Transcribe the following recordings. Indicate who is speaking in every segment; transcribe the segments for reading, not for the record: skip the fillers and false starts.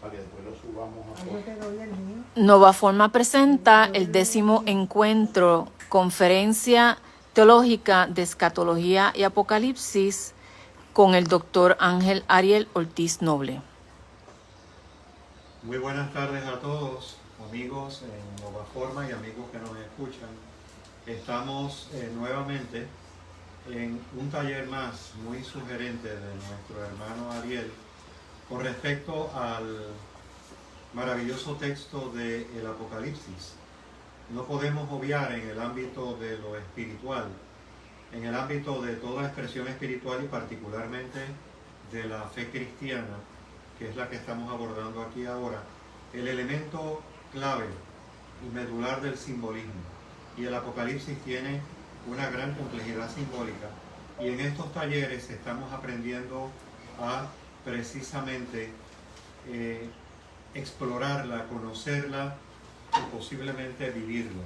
Speaker 1: para que después lo subamos a foto.
Speaker 2: Nova Forma presenta el 10º encuentro, Conferencia Teológica de Escatología y Apocalipsis con el Dr. Ángel Ariel Ortiz Noble.
Speaker 3: Muy buenas tardes a todos, amigos en Nova Forma y amigos que nos escuchan. Estamos nuevamente en un taller más muy sugerente de nuestro hermano Ariel con respecto al maravilloso texto del Apocalipsis. No podemos obviar en el ámbito de lo espiritual, en el ámbito de toda expresión espiritual y particularmente de la fe cristiana, que es la que estamos abordando aquí ahora, el elemento clave y medular del simbolismo. Y el Apocalipsis tiene una gran complejidad simbólica. Y en estos talleres estamos aprendiendo a precisamente explorarla, conocerla y posiblemente vivirla.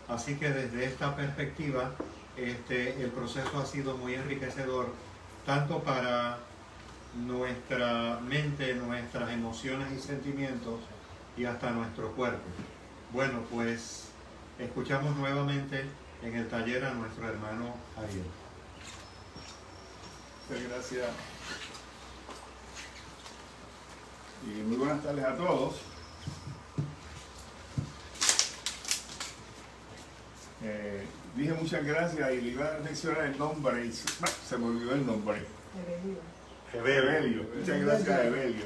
Speaker 3: Así que desde esta perspectiva, el proceso ha sido muy enriquecedor, tanto para nuestra mente, nuestras emociones y sentimientos, y hasta nuestro cuerpo. Bueno, pues escuchamos nuevamente en el taller a nuestro hermano Ariel.
Speaker 4: Muchas gracias. Y muy buenas tardes a todos. Dije muchas gracias y le iba a mencionar el nombre y se me olvidó el nombre. Evelio. Muchas gracias, Evelio.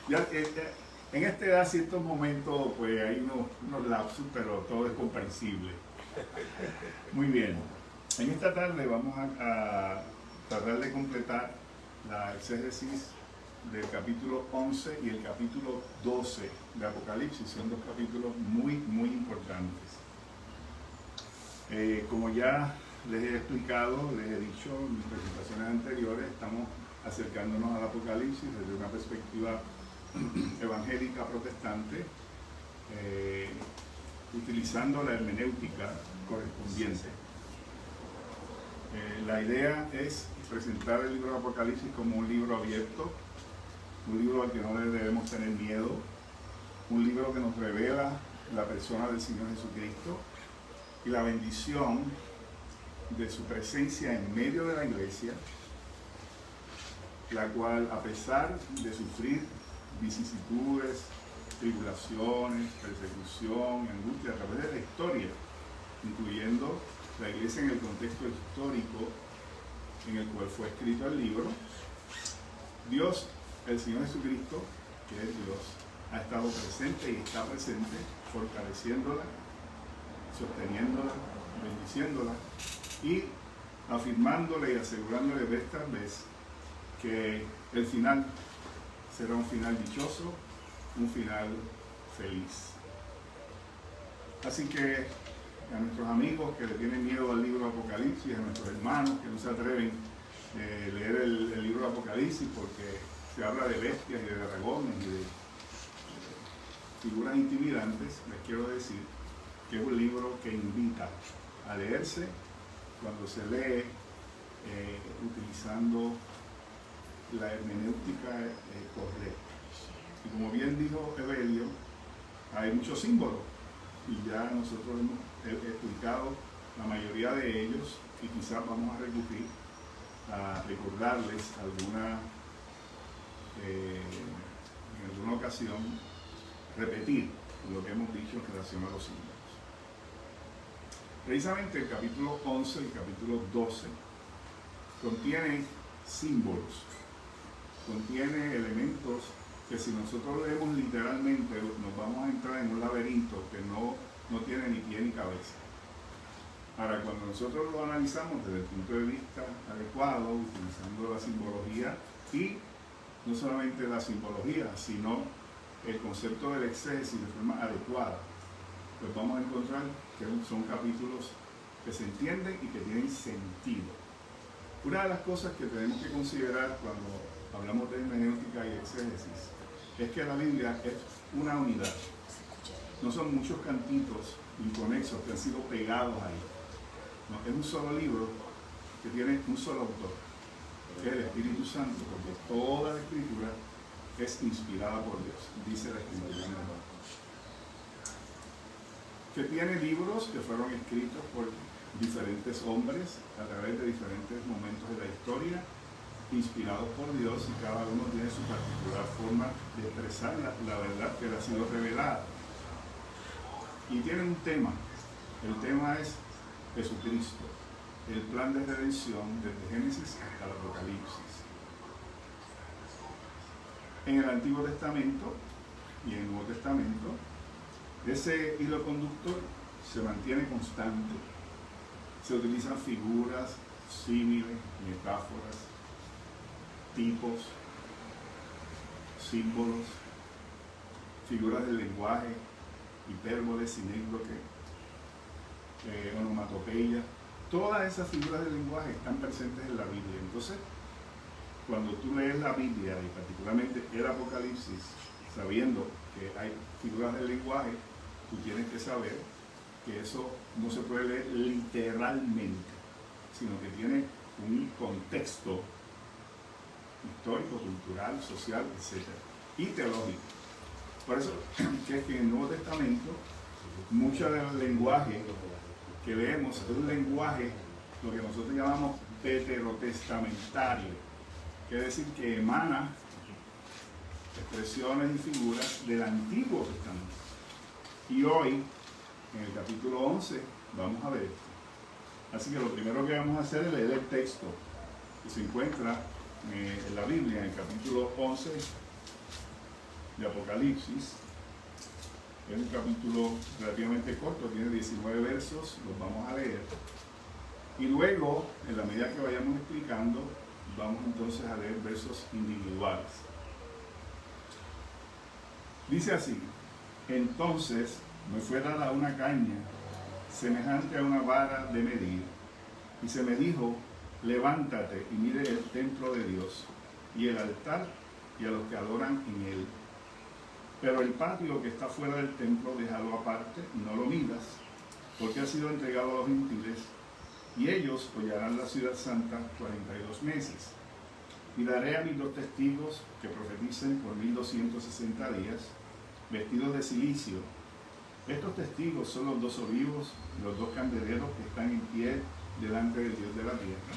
Speaker 4: Ya, en esta edad, ciertos momentos, pues hay unos lapsus, pero todo es comprensible. Muy bien. En esta tarde vamos a tratar de completar la exégesis del capítulo 11 y el capítulo 12 de Apocalipsis. Son dos capítulos muy, muy importantes. Como ya les he explicado, les he dicho en mis presentaciones anteriores, estamos acercándonos al Apocalipsis desde una perspectiva evangélica protestante, utilizando la hermenéutica correspondiente. La idea es presentar el libro de Apocalipsis como un libro abierto, un libro al que no le debemos tener miedo, un libro que nos revela la persona del Señor Jesucristo y la bendición de su presencia en medio de la iglesia, la cual, a pesar de sufrir vicisitudes, tribulaciones, persecución, angustia a través de la historia, incluyendo la iglesia en el contexto histórico en el cual fue escrito el libro, Dios, el Señor Jesucristo, que es Dios, ha estado presente y está presente, fortaleciéndola, sosteniéndola, bendiciéndola y afirmándole y asegurándole vez tras vez que el final será un final dichoso, un final feliz. Así que a nuestros amigos que le tienen miedo al libro de Apocalipsis, a nuestros hermanos que no se atreven a leer el libro de Apocalipsis porque se habla de bestias y de dragones y de figuras intimidantes, les quiero decir que es un libro que invita a leerse cuando se lee utilizando la hermenéutica correcta. Y como bien dijo Evelio, hay muchos símbolos y ya nosotros hemos explicado la mayoría de ellos y quizás vamos a recurrir a recordarles en alguna ocasión repetir lo que hemos dicho en relación a los símbolos. Precisamente el capítulo 11 y el capítulo 12 contiene símbolos, contiene elementos que si nosotros leemos literalmente nos vamos a entrar en un laberinto que no tiene ni pie ni cabeza. Ahora, cuando nosotros lo analizamos desde el punto de vista adecuado, utilizando la simbología y no solamente la simbología, sino el concepto del exégesis de forma adecuada, pues vamos a encontrar que son capítulos que se entienden y que tienen sentido. Una de las cosas que tenemos que considerar cuando hablamos de hermenéutica y exégesis es que la Biblia es una unidad. No son muchos cantitos inconexos que han sido pegados ahí. No, es un solo libro que tiene un solo autor, que es el Espíritu Santo, porque toda la Escritura es inspirada por Dios, dice la Escritura. Que tiene libros que fueron escritos por diferentes hombres a través de diferentes momentos de la historia, inspirados por Dios, y cada uno tiene su particular forma de expresar la verdad que le ha sido revelada. Y tiene un tema. El tema es Jesucristo, el plan de redención desde Génesis hasta el Apocalipsis. En el Antiguo Testamento y en el Nuevo Testamento, ese hilo conductor se mantiene constante. Se utilizan figuras, símiles, metáforas, tipos, símbolos, figuras del lenguaje, hipérboles, sinécdoque, onomatopeya. Todas esas figuras del lenguaje están presentes en la Biblia. Entonces, cuando tú lees la Biblia, y particularmente el Apocalipsis, sabiendo que hay figuras del lenguaje, tú tienes que saber que eso no se puede leer literalmente, sino que tiene un contexto histórico, cultural, social, etc. y teológico. Por eso que es que en el Nuevo Testamento mucho del lenguaje que leemos es un lenguaje, lo que nosotros llamamos veterotestamentario, quiere decir que emana expresiones y figuras del Antiguo Testamento. Y hoy, en el capítulo 11, vamos a ver esto. Así que lo primero que vamos a hacer es leer el texto que se encuentra en la Biblia, en el capítulo 11 de Apocalipsis. Es un capítulo relativamente corto, tiene 19 versos, los vamos a leer. Y luego, en la medida que vayamos explicando, vamos entonces a leer versos individuales. Dice así: entonces me fue dada una caña semejante a una vara de medir, y se me dijo: levántate y mire el templo de Dios, y el altar, y a los que adoran en él. Pero el patio que está fuera del templo, déjalo aparte, no lo midas, porque ha sido entregado a los gentiles, y ellos hollarán la ciudad santa 42 meses. Y daré a mis 2 testigos que profeticen por 1260 días, vestidos de cilicio. Estos testigos son los 2 olivos, los 2 candeleros que están en pie delante del Dios de la tierra.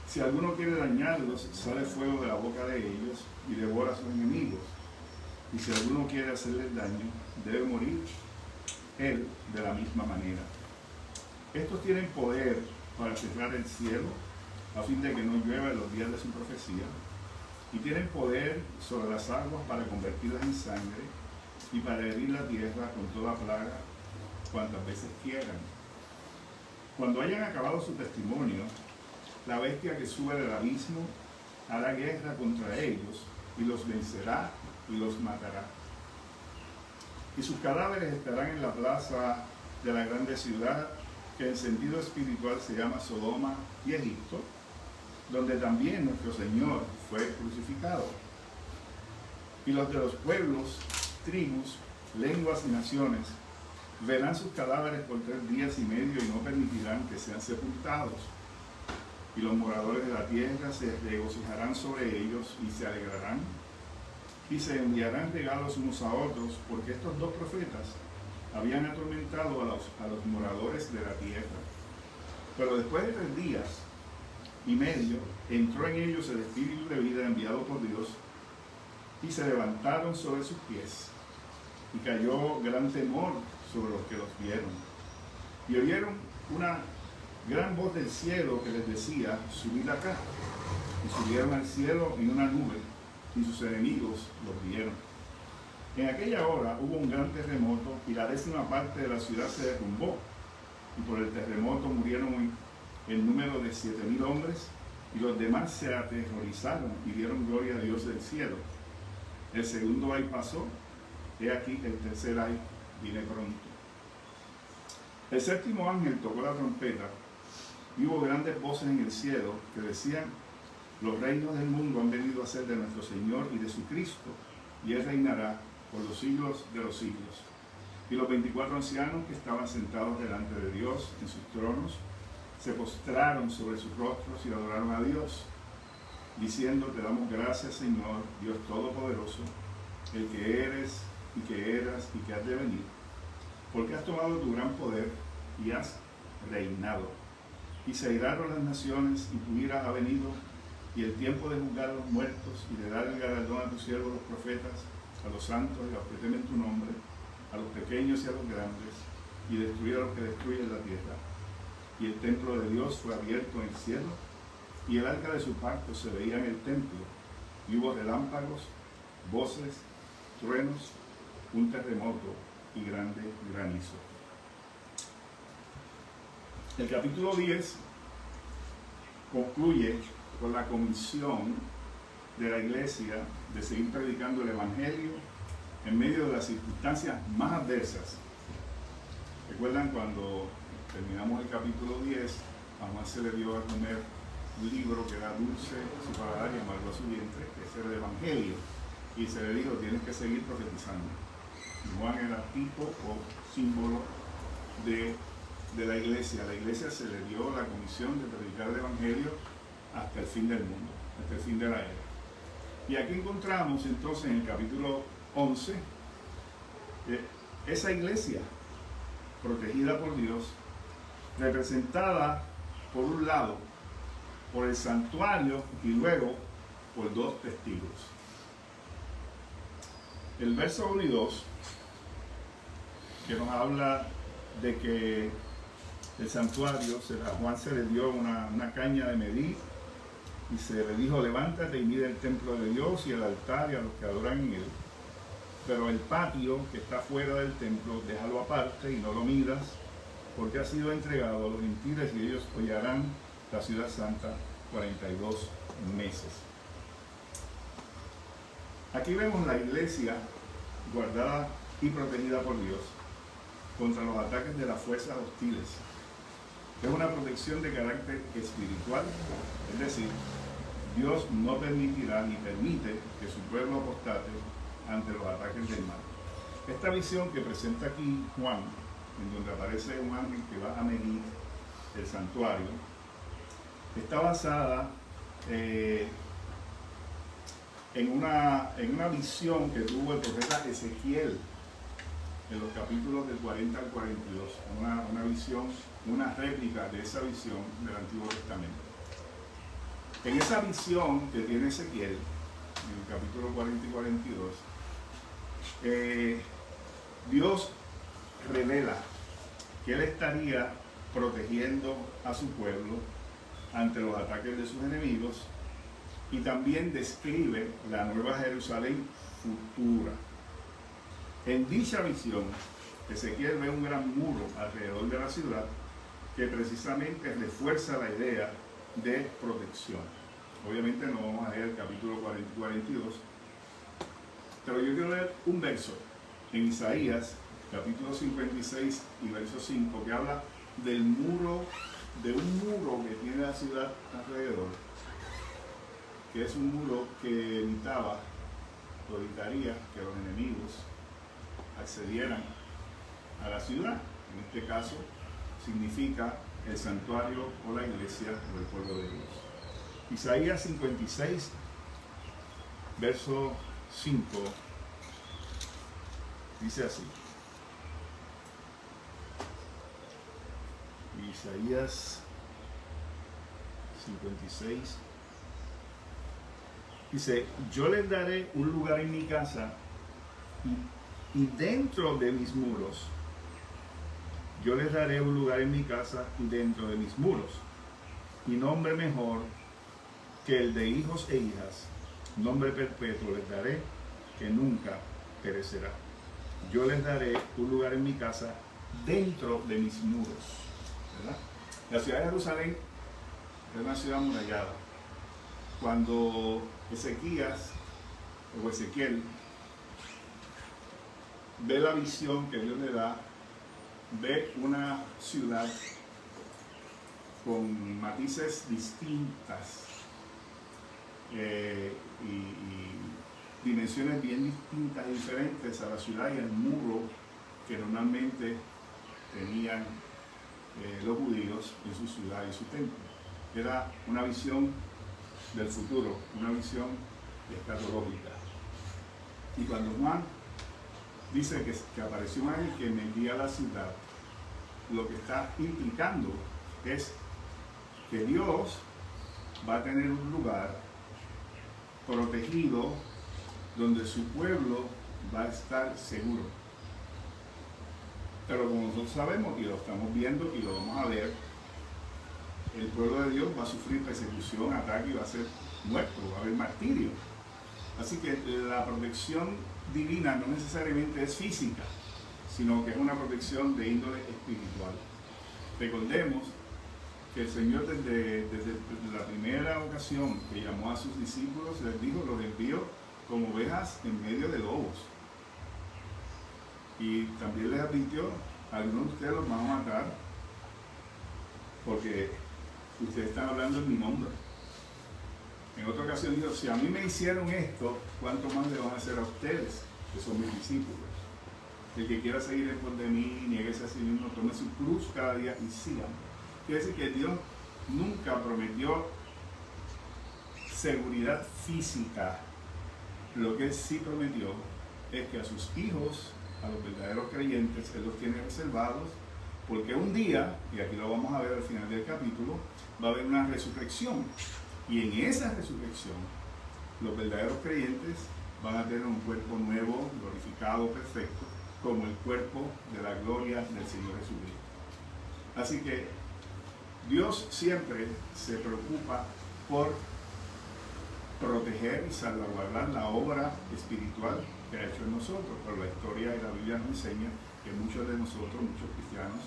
Speaker 4: Si alguno quiere dañarlos, sale fuego de la boca de ellos y devora a sus enemigos. Y si alguno quiere hacerles daño, debe morir él de la misma manera. Estos tienen poder para cerrar el cielo, a fin de que no llueva en los días de su profecía, y tienen poder sobre las aguas para convertirlas en sangre, y para herir la tierra con toda plaga, cuantas veces quieran. Cuando hayan acabado su testimonio, la bestia que sube del abismo hará guerra contra ellos, y los vencerá y los matará. Y sus cadáveres estarán en la plaza de la grande ciudad, que en sentido espiritual se llama Sodoma y Egipto, donde también nuestro Señor fue crucificado. Y los de los pueblos, tribus, lenguas y naciones verán sus cadáveres por 3 días y medio y no permitirán que sean sepultados. Y los moradores de la tierra se regocijarán sobre ellos y se alegrarán, y se enviarán regalos unos a otros, porque estos 2 profetas habían atormentado a los moradores de la tierra. Pero después de 3 días y medio entró en ellos el espíritu de vida enviado por Dios, y se levantaron sobre sus pies, y cayó gran temor sobre los que los vieron. Y oyeron una gran voz del cielo que les decía: subid acá. Y subieron al cielo en una nube, y sus enemigos los vieron. En aquella hora hubo un gran terremoto, y la 10ª parte de la ciudad se derrumbó, y por el terremoto murieron el número de 7,000 hombres, y los demás se aterrorizaron y dieron gloria a Dios del cielo. El segundo ay pasó, he aquí el tercer ay viene pronto. El 7º ángel tocó la trompeta, y hubo grandes voces en el cielo que decían: los reinos del mundo han venido a ser de nuestro Señor y de su Cristo, y Él reinará por los siglos de los siglos. Y los 24 ancianos que estaban sentados delante de Dios en sus tronos se postraron sobre sus rostros y adoraron a Dios. diciendo: te damos gracias, Señor, Dios Todopoderoso, el que eres y que eras y que has de venir, porque has tomado tu gran poder y has reinado. Y se airaron las naciones y tu ira ha venido, y el tiempo de juzgar a los muertos y de dar el galardón a tus siervos los profetas, a los santos y a los que temen tu nombre, a los pequeños y a los grandes, y destruir a los que destruyen la tierra. Y el templo de Dios fue abierto en el cielo, y el arca de su pacto se veía en el templo, y hubo relámpagos, voces, truenos, un terremoto y grande granizo. El capítulo 10 concluye con la comisión de la iglesia de seguir predicando el Evangelio en medio de las circunstancias más adversas. ¿Recuerdan cuando terminamos el capítulo 10? A Juan se le dio a comer un libro que era dulce a su paladar y amargo a su vientre, que es el Evangelio, y se le dijo: tienes que seguir profetizando. Y Juan era tipo o símbolo de la iglesia. A la iglesia se le dio la comisión de predicar el Evangelio hasta el fin del mundo, hasta el fin de la era. Y aquí encontramos entonces en el capítulo 11 esa iglesia protegida por Dios, representada por un lado por el santuario y luego por dos testigos. El verso 1 y 2, que nos habla de que el santuario, a Juan se le dio una caña de medir y se le dijo: levántate y mide el templo de Dios y el altar y a los que adoran en él. Pero el patio que está fuera del templo, déjalo aparte y no lo midas, porque ha sido entregado a los gentiles y ellos hollarán la ciudad santa 42 meses. Aquí vemos la iglesia guardada y protegida por Dios contra los ataques de las fuerzas hostiles. Es una protección de carácter espiritual, es decir, Dios no permitirá ni permite que su pueblo apostate ante los ataques del mal. Esta visión que presenta aquí Juan, en donde aparece un ángel que va a medir el santuario, está basada en una visión que tuvo el profeta Ezequiel en los capítulos del 40 al 42, una visión, una réplica de esa visión del Antiguo Testamento. En esa visión que tiene Ezequiel, en el capítulo 40 y 42, Dios revela que Él estaría protegiendo a su pueblo ante los ataques de sus enemigos, y también describe la nueva Jerusalén futura. En dicha visión, Ezequiel ve un gran muro alrededor de la ciudad que precisamente refuerza la idea de protección. Obviamente no vamos a leer el capítulo 40 y 42, pero yo quiero leer un verso en Isaías, capítulo 56 y verso 5, que habla del muro, de un muro que tiene la ciudad alrededor, que es un muro que evitaría que los enemigos accedieran a la ciudad. En este caso significa el santuario o la iglesia del pueblo de Dios. Isaías 56, verso 5, dice así. Isaías 56 dice: yo les daré un lugar en mi casa y dentro de mis muros. Yo les daré un lugar en mi casa y dentro de mis muros, y nombre mejor que el de hijos e hijas, nombre perpetuo les daré, que nunca perecerá. Yo les daré un lugar en mi casa dentro de mis muros. ¿Verdad? La ciudad de Jerusalén es una ciudad amurallada. Cuando Ezequiel ve la visión que Dios le da, ve una ciudad con matices distintas y dimensiones bien distintas y diferentes a la ciudad y al muro que normalmente tenían los judíos en su ciudad y su templo. Era una visión del futuro, una visión escatológica. Y cuando Juan dice que apareció un ángel que medía la ciudad, lo que está implicando es que Dios va a tener un lugar protegido donde su pueblo va a estar seguro. Pero como nosotros sabemos y lo estamos viendo y lo vamos a ver, el pueblo de Dios va a sufrir persecución, ataque y va a ser muerto, va a haber martirio. Así que la protección divina no necesariamente es física, sino que es una protección de índole espiritual. Recordemos que el Señor desde la primera ocasión que llamó a sus discípulos, les dijo, los envío como ovejas en medio de lobos. Y también les advirtió, algunos de ustedes los van a matar porque ustedes están hablando en mi nombre. En otra ocasión dijo, si a mí me hicieron esto, ¿cuánto más le van a hacer a ustedes, que son mis discípulos? El que quiera seguir en pos de mí, niéguese a sí mismo, tome su cruz cada día y síganme. Quiere decir que Dios nunca prometió seguridad física. Lo que Él sí prometió es que a sus hijos, a los verdaderos creyentes, Él los tiene reservados, porque un día, y aquí lo vamos a ver al final del capítulo, va a haber una resurrección. Y en esa resurrección, los verdaderos creyentes van a tener un cuerpo nuevo, glorificado, perfecto, como el cuerpo de la gloria del Señor Jesucristo. Así que Dios siempre se preocupa por proteger y salvaguardar la obra espiritual que ha hecho en nosotros. Pero la historia y la Biblia nos enseña que muchos de nosotros, muchos cristianos,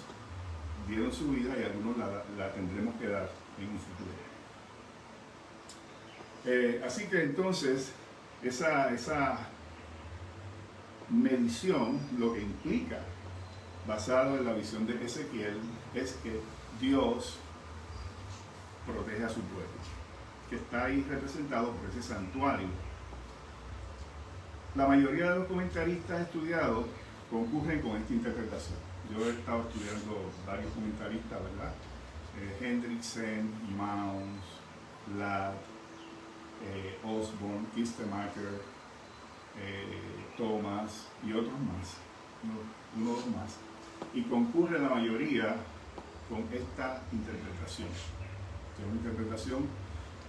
Speaker 4: dieron su vida y algunos la tendremos que dar en un futuro. Así que entonces esa medición lo que implica, basado en la visión de Ezequiel, es que Dios protege a su pueblo, que está ahí representado por ese santuario. La mayoría de los comentaristas estudiados concurren con esta interpretación. Yo he estado estudiando varios comentaristas, ¿verdad? Hendrickson, Mounds, Ladd, Osborne, Kistemaker, Thomas y otros más, unos más, y concurre la mayoría con esta interpretación, que es una interpretación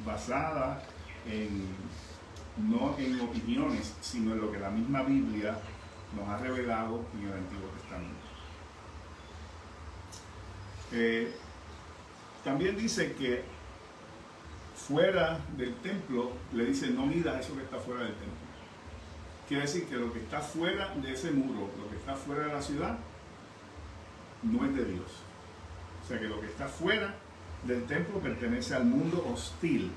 Speaker 4: basada no en opiniones, sino en lo que la misma Biblia nos ha revelado en el Antiguo Testamento. También dice que fuera del templo, le dice, no midas eso que está fuera del templo. Quiere decir que lo que está fuera de ese muro, lo que está fuera de la ciudad, no es de Dios. O sea que lo que está fuera del templo pertenece al mundo hostil,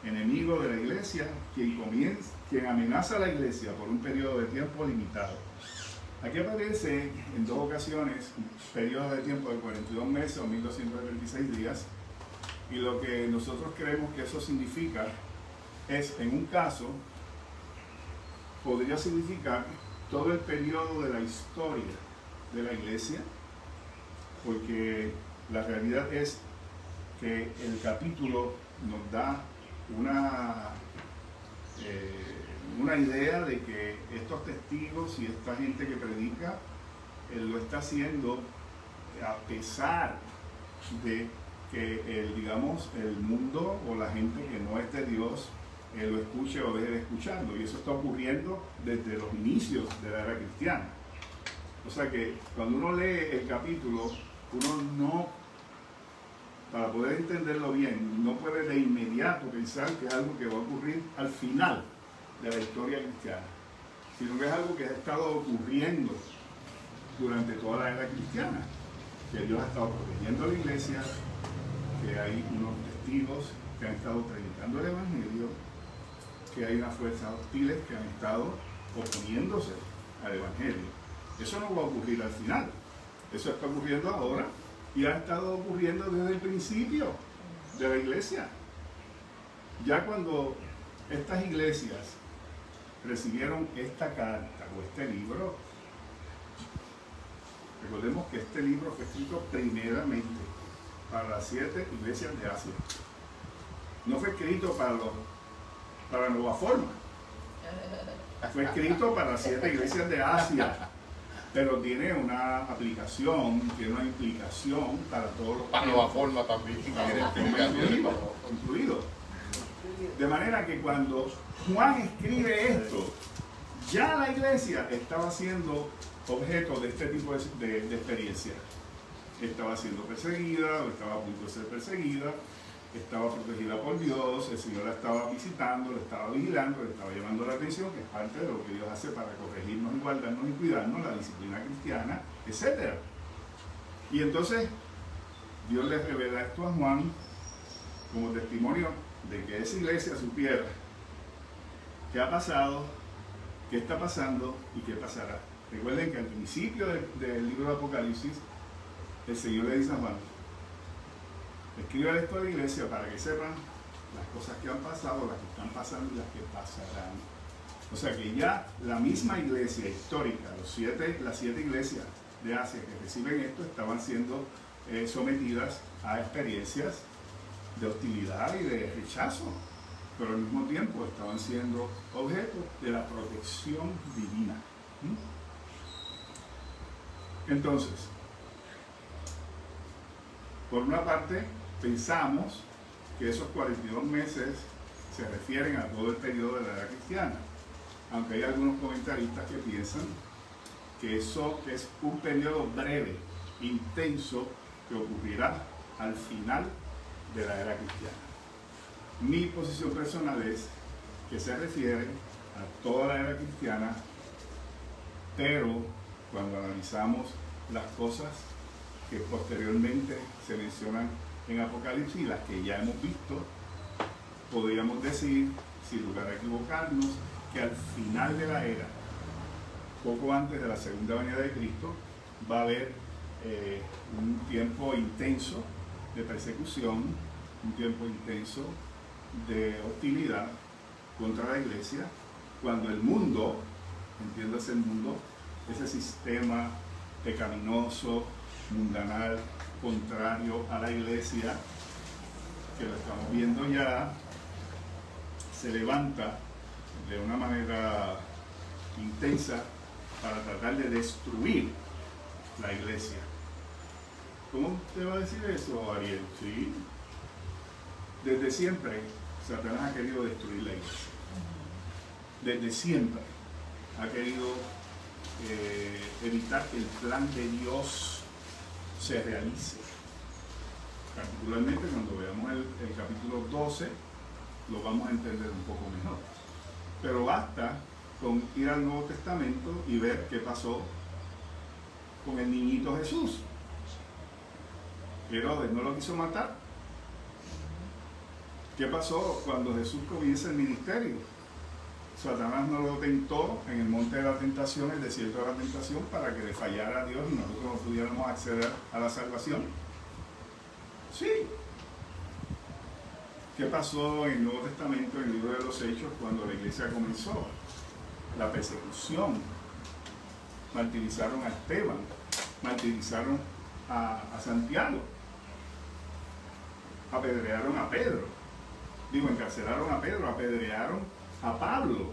Speaker 4: enemigo de la iglesia, quien amenaza a la iglesia por un periodo de tiempo limitado. Aquí aparece en dos ocasiones un periodo de tiempo de 42 meses o 1236 días, y lo que nosotros creemos que eso significa es, en un caso, podría significar todo el periodo de la historia de la iglesia, porque la realidad es que el capítulo nos da una idea de que estos testigos y esta gente que predica lo está haciendo a pesar de que el mundo o la gente que no es de Dios lo escuche o deje de escucharlo, y eso está ocurriendo desde los inicios de la era cristiana. O sea que cuando uno lee el capítulo, uno no, para poder entenderlo bien, no puede de inmediato pensar que es algo que va a ocurrir al final de la historia cristiana, sino que es algo que ha estado ocurriendo durante toda la era cristiana, que Dios ha estado protegiendo a la iglesia, que hay unos testigos que han estado predicando el evangelio, que hay unas fuerzas hostiles que han estado oponiéndose al evangelio. Eso no va a ocurrir al final, eso está ocurriendo ahora y ha estado ocurriendo desde el principio de la iglesia. Ya cuando estas iglesias recibieron esta carta o este libro, recordemos que este libro fue escrito primeramente para las 7 iglesias de Asia. no fue escrito para Nueva Forma. Fue escrito para 7 iglesias de Asia, pero tiene una aplicación, tiene una implicación para todos los
Speaker 1: Para Nueva Forma también.
Speaker 4: incluido. De manera que cuando Juan escribe esto, ya la iglesia estaba siendo objeto de este tipo de experiencia. Estaba siendo perseguida, o estaba a punto de ser perseguida, estaba protegida por Dios, el Señor la estaba visitando, la estaba vigilando, le estaba llamando la atención, que es parte de lo que Dios hace para corregirnos, igualarnos y cuidarnos, la disciplina cristiana, etc. Y entonces Dios le revela esto a Juan como testimonio de que esa iglesia supiera qué ha pasado, qué está pasando y qué pasará. Recuerden que al principio del libro de Apocalipsis, el Señor le dice a Juan: escribe esto a la iglesia para que sepan las cosas que han pasado, las que están pasando y las que pasarán. O sea que ya la misma iglesia histórica, las 7 iglesias de Asia que reciben esto, estaban siendo sometidas a experiencias de hostilidad y de rechazo, pero al mismo tiempo estaban siendo objeto de la protección divina. Entonces, por una parte, pensamos que esos 42 meses se refieren a todo el periodo de la era cristiana, aunque hay algunos comentaristas que piensan que eso es un periodo breve, intenso, que ocurrirá al final de la era cristiana. Mi posición personal es que se refiere a toda la era cristiana, pero cuando analizamos las cosas que posteriormente se mencionan en Apocalipsis, las que ya hemos visto, podríamos decir, sin lugar a equivocarnos, que al final de la era, poco antes de la segunda venida de Cristo, va a haber un tiempo intenso de persecución, un tiempo intenso de hostilidad contra la iglesia, cuando el mundo, entiéndase el mundo, ese sistema pecaminoso, mundanal, contrario a la iglesia, que lo estamos viendo ya, se levanta de una manera intensa para tratar de destruir la iglesia. ¿Cómo te va a decir eso, Ariel? Sí. Desde siempre Satanás ha querido destruir la iglesia. Desde siempre ha querido evitar que el plan de Dios se realice. Particularmente cuando veamos el capítulo 12, lo vamos a entender un poco mejor. Pero basta con ir al Nuevo Testamento y ver qué pasó con el niñito Jesús. Herodes no lo quiso matar. ¿Qué pasó cuando Jesús comienza el ministerio? Satanás no lo tentó en el monte de la tentación, el desierto de la tentación, para que le fallara a Dios y nosotros no pudiéramos acceder a la salvación. Sí. ¿Qué pasó en el Nuevo Testamento, en el libro de los Hechos, cuando la iglesia comenzó? La persecución. Martirizaron a Esteban, martirizaron a Santiago, apedrearon a Pedro, encarcelaron a Pedro, apedrearon a Pablo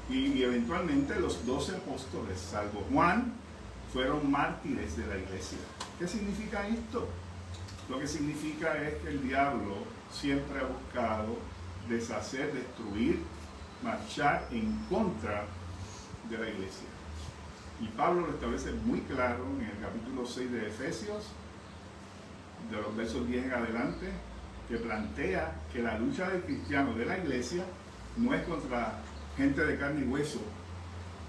Speaker 4: y eventualmente los 12 apóstoles, salvo Juan, fueron mártires de la iglesia. ¿Qué significa esto? Lo que significa es que el diablo siempre ha buscado deshacer, destruir, marchar en contra de la iglesia. Y Pablo lo establece muy claro en el capítulo 6 de Efesios, de los versos 10 en adelante, que plantea que la lucha del cristiano, de la iglesia, no es contra gente de carne y hueso,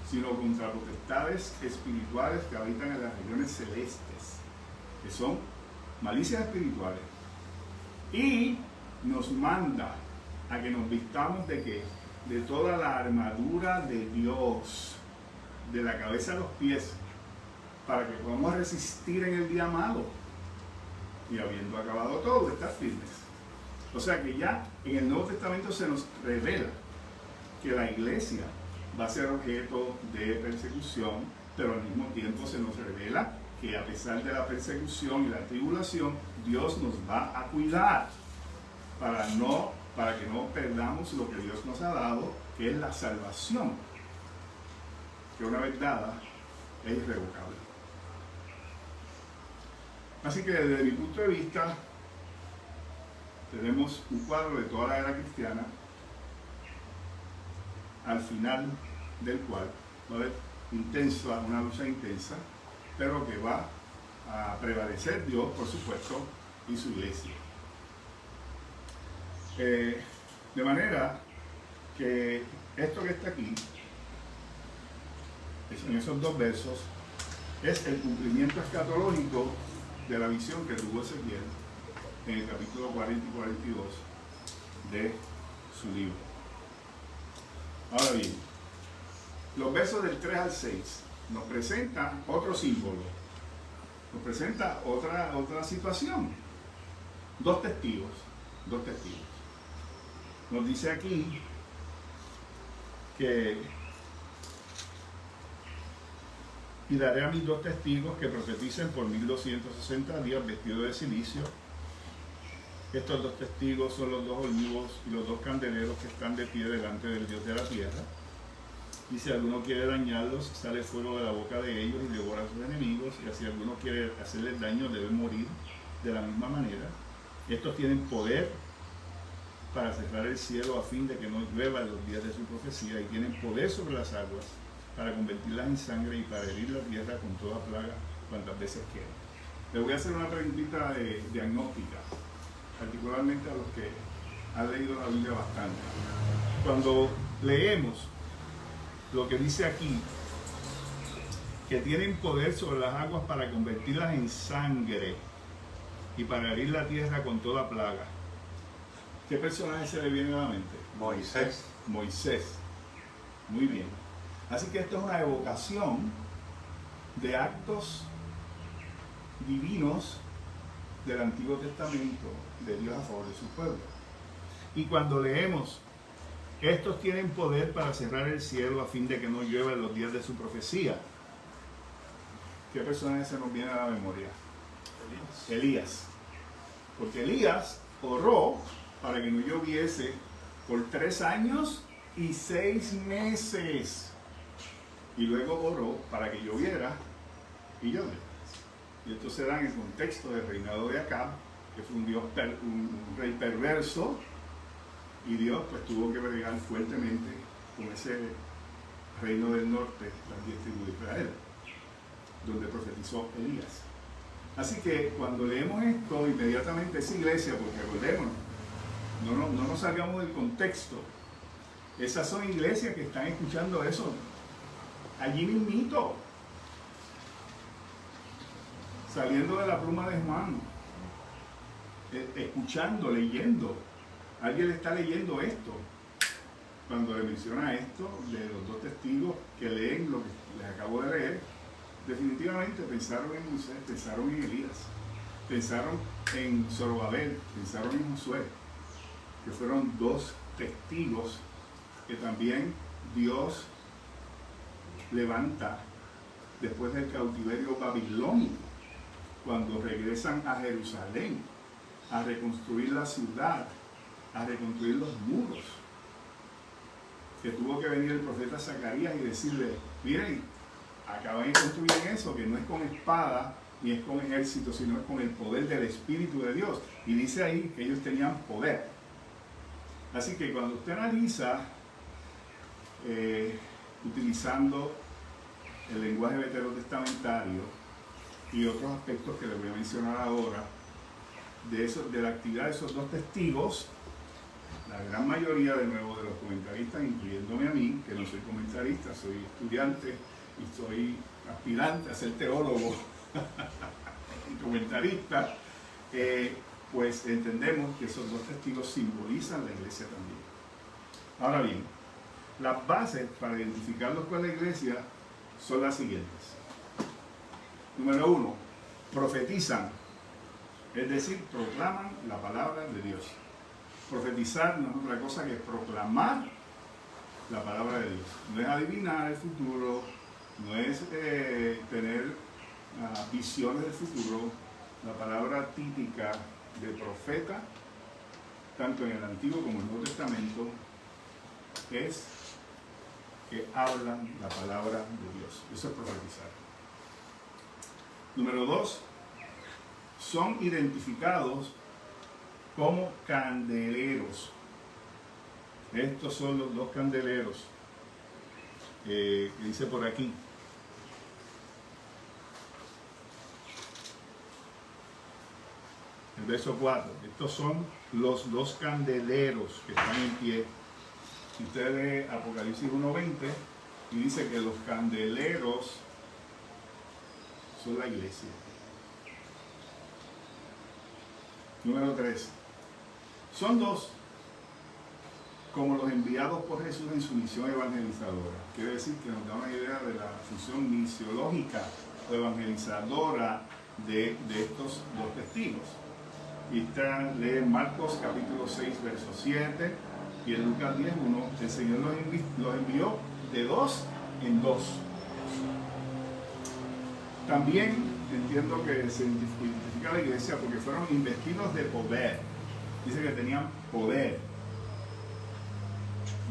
Speaker 4: sino contra potestades espirituales que habitan en las regiones celestes, que son malicias espirituales. Y nos manda a que nos vistamos de ¿qué? De toda la armadura de Dios, de la cabeza a los pies, para que podamos resistir en el día malo y habiendo acabado todo, estar firmes. O sea que ya en el Nuevo Testamento se nos revela que la iglesia va a ser objeto de persecución, pero al mismo tiempo se nos revela que a pesar de la persecución y la tribulación, Dios nos va a cuidar. para que no perdamos lo que Dios nos ha dado, que es la salvación, que una vez dada es irrevocable. Así que desde mi punto de vista tenemos un cuadro de toda la era cristiana, al final del cual va a haber una lucha intensa, pero que va a prevalecer Dios, por supuesto, y su iglesia. De manera que esto que está aquí, en esos dos versos, es el cumplimiento escatológico de la visión que tuvo Ezequiel en el capítulo 40 y 42 de su libro. Ahora bien, los versos del 3 al 6 nos presentan otro símbolo, nos presenta otra situación. Dos testigos. Nos dice aquí que y daré a mis dos testigos que profeticen por 1260 días vestidos de silicio. Estos dos testigos son los dos olivos y los dos candeleros que están de pie delante del Dios de la tierra. Y si alguno quiere dañarlos, sale fuego de la boca de ellos y devora a sus enemigos. Y si alguno quiere hacerles daño, debe morir de la misma manera. Estos tienen poder para cerrar el cielo a fin de que no llueva en los días de su profecía, y tienen poder sobre las aguas para convertirlas en sangre y para herir la tierra con toda plaga cuantas veces quieran. Les voy a hacer una preguntita diagnóstica, particularmente a los que han leído la Biblia bastante. Cuando leemos lo que dice aquí, que tienen poder sobre las aguas para convertirlas en sangre y para herir la tierra con toda plaga, ¿qué personaje se le viene a la mente?
Speaker 3: Moisés.
Speaker 4: Moisés. Muy bien. Así que esto es una evocación de actos divinos del Antiguo Testamento de Dios a favor de su pueblo. Y cuando leemos, estos tienen poder para cerrar el cielo a fin de que no llueva en los días de su profecía, ¿qué personaje se nos viene a la memoria? Elías. Porque Elías oró para que no lloviese por 3 años y 6 meses. Y luego oró para que lloviera y llueve. Y esto se da en el contexto del reinado de Acab, que fue un rey perverso, y Dios pues tuvo que bregar fuertemente con ese reino del norte, las 10 tribus de Israel, donde profetizó Elías. Así que cuando leemos esto, inmediatamente esa iglesia, porque recordémonos, no nos salgamos del contexto, esas son iglesias que están escuchando eso allí mismito, saliendo de la pluma de Juan, escuchando, leyendo. Alguien le está leyendo esto. Cuando le menciona esto de los dos testigos que leen lo que les acabo de leer, definitivamente pensaron en Moisés, pensaron en Elías, pensaron en Zorobabel, pensaron en Josué, que fueron dos testigos que también Dios levanta después del cautiverio babilónico, cuando regresan a Jerusalén a reconstruir la ciudad, a reconstruir los muros, que tuvo que venir el profeta Zacarías y decirle: miren, acaban de construir eso, que no es con espada ni es con ejército, sino es con el poder del Espíritu de Dios. Y dice ahí que ellos tenían poder. Así que cuando usted analiza utilizando el lenguaje veterotestamentario y otros aspectos que les voy a mencionar ahora de la actividad de esos dos testigos, la gran mayoría de nuevo de los comentaristas, incluyéndome a mí, que no soy comentarista, soy estudiante y soy aspirante a ser teólogo y comentarista, pues entendemos que esos dos testigos simbolizan la iglesia también. Ahora bien, las bases para identificarlos con la iglesia son las siguientes. Número 1, profetizan, es decir, proclaman la palabra de Dios. Profetizar no es otra cosa que proclamar la palabra de Dios. No es adivinar el futuro, no es tener visiones del futuro. La palabra típica de profeta tanto en el Antiguo como en el Nuevo Testamento, es que hablan la palabra de Dios. Eso es profetizar. Número 2, son identificados como candeleros. Estos son los dos candeleros que dice por aquí. El verso 4. Estos son los dos candeleros que están en pie. Si usted lee Apocalipsis 1:20 y dice que los candeleros son la iglesia. Número 3. Son dos como los enviados por Jesús en su misión evangelizadora. Quiere decir que nos da una idea de la función misiológica o evangelizadora de estos dos testigos. Y lee Marcos capítulo 6, verso 7, y en Lucas 10:1, el Señor los envió de dos en dos. También entiendo que se identifica a la iglesia porque fueron investidos de poder. Dice que tenían poder.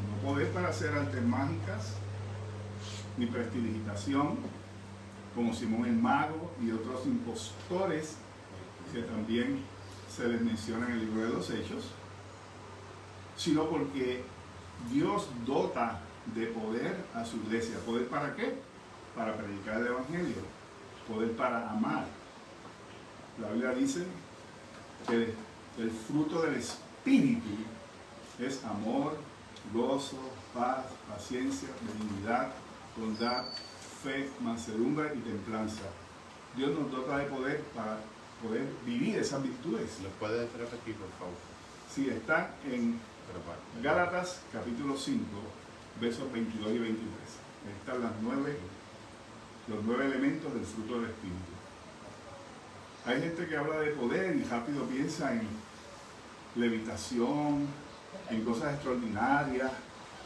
Speaker 4: No poder para hacer artes mágicas, ni prestidigitación, como Simón el Mago y otros impostores que también se les menciona en el libro de los Hechos, sino porque Dios dota de poder a su iglesia. ¿Poder para qué? Para predicar el Evangelio. Poder para amar. La Biblia dice que el fruto del Espíritu es amor, gozo, paz, paciencia, benignidad, bondad, fe, mansedumbre y templanza. Dios nos dota de poder para poder vivir esas virtudes.
Speaker 1: ¿Lo puedes repetir, por favor?
Speaker 4: Sí, está en Gálatas capítulo 5, versos 22 y 23. Ahí están los 9 elementos del fruto del Espíritu. Hay gente que habla de poder y rápido piensa en levitación, en cosas extraordinarias,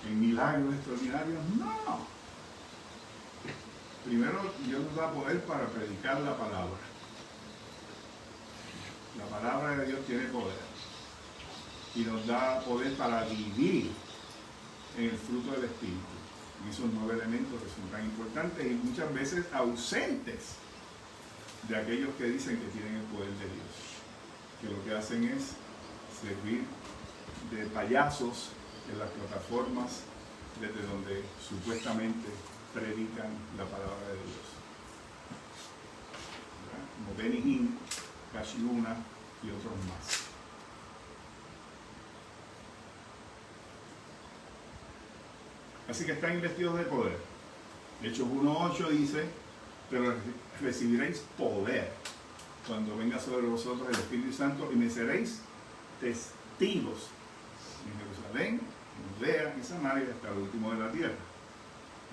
Speaker 4: en milagros extraordinarios. No. Primero, Dios nos da poder para predicar la palabra. La palabra de Dios tiene poder. Y nos da poder para vivir en el fruto del Espíritu. En esos 9 elementos que son tan importantes y muchas veces ausentes de aquellos que dicen que tienen el poder de Dios. Que lo que hacen es servir de payasos en las plataformas desde donde supuestamente predican la palabra de Dios. ¿verdad? Como Benny Hinn, Cash Luna y otros más. Así que están investidos de poder. Hechos 1:8 dice, pero recibiréis poder cuando venga sobre vosotros el Espíritu Santo y me seréis testigos en Jerusalén, en Judea, en Samaria, hasta el último de la tierra.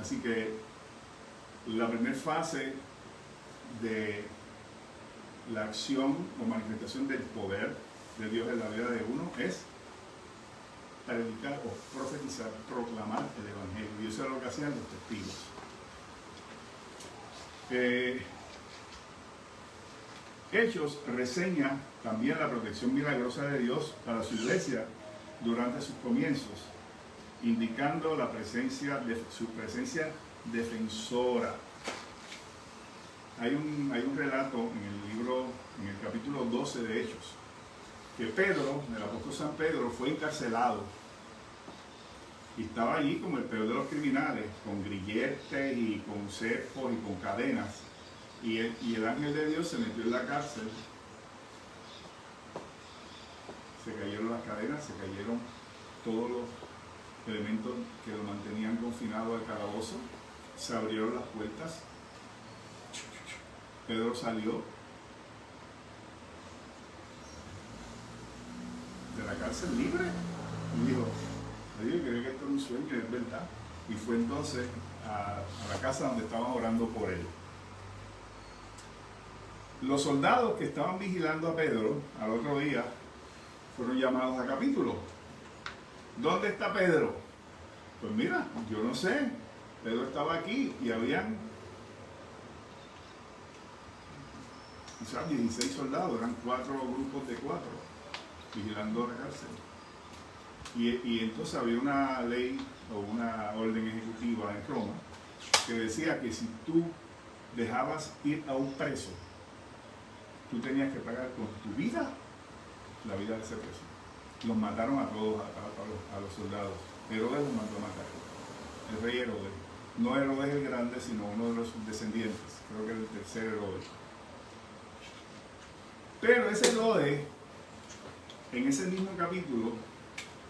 Speaker 4: Así que la primera fase de la acción o manifestación del poder de Dios en la vida de uno es predicar o profetizar, proclamar el Evangelio. Y eso es lo que hacían los testigos. Hechos reseña también la protección milagrosa de Dios para su iglesia durante sus comienzos, indicando su presencia defensora. Hay un relato en el capítulo 12 de Hechos, que Pedro, el apóstol San Pedro, fue encarcelado y estaba allí como el peor de los criminales, con grilletes y con cepos y con cadenas, y el ángel de Dios se metió en la cárcel. Se cayeron las cadenas, se cayeron todos los elementos que lo mantenían confinado al calabozo, se abrieron las puertas, Pedro salió de la cárcel libre y dijo, yo creo que esto es un sueño, es verdad. Y fue entonces a la casa donde estaban orando por él. Los soldados que estaban vigilando a Pedro al otro día fueron llamados a capítulo. ¿Dónde está Pedro? Pues mira, yo no sé. Pedro estaba aquí y habían quizás 16 soldados, eran 4 grupos de 4 vigilando la cárcel. Y entonces había una ley o una orden ejecutiva en Roma que decía que si tú dejabas ir a un preso, tú tenías que pagar con tu vida la vida de ese preso. Los mataron a todos, a los soldados. Herodes los mandó a matar. El rey Herodes. No Herodes el Grande, sino uno de los descendientes. Creo que era el tercer Herodes. Pero ese Herodes, en ese mismo capítulo,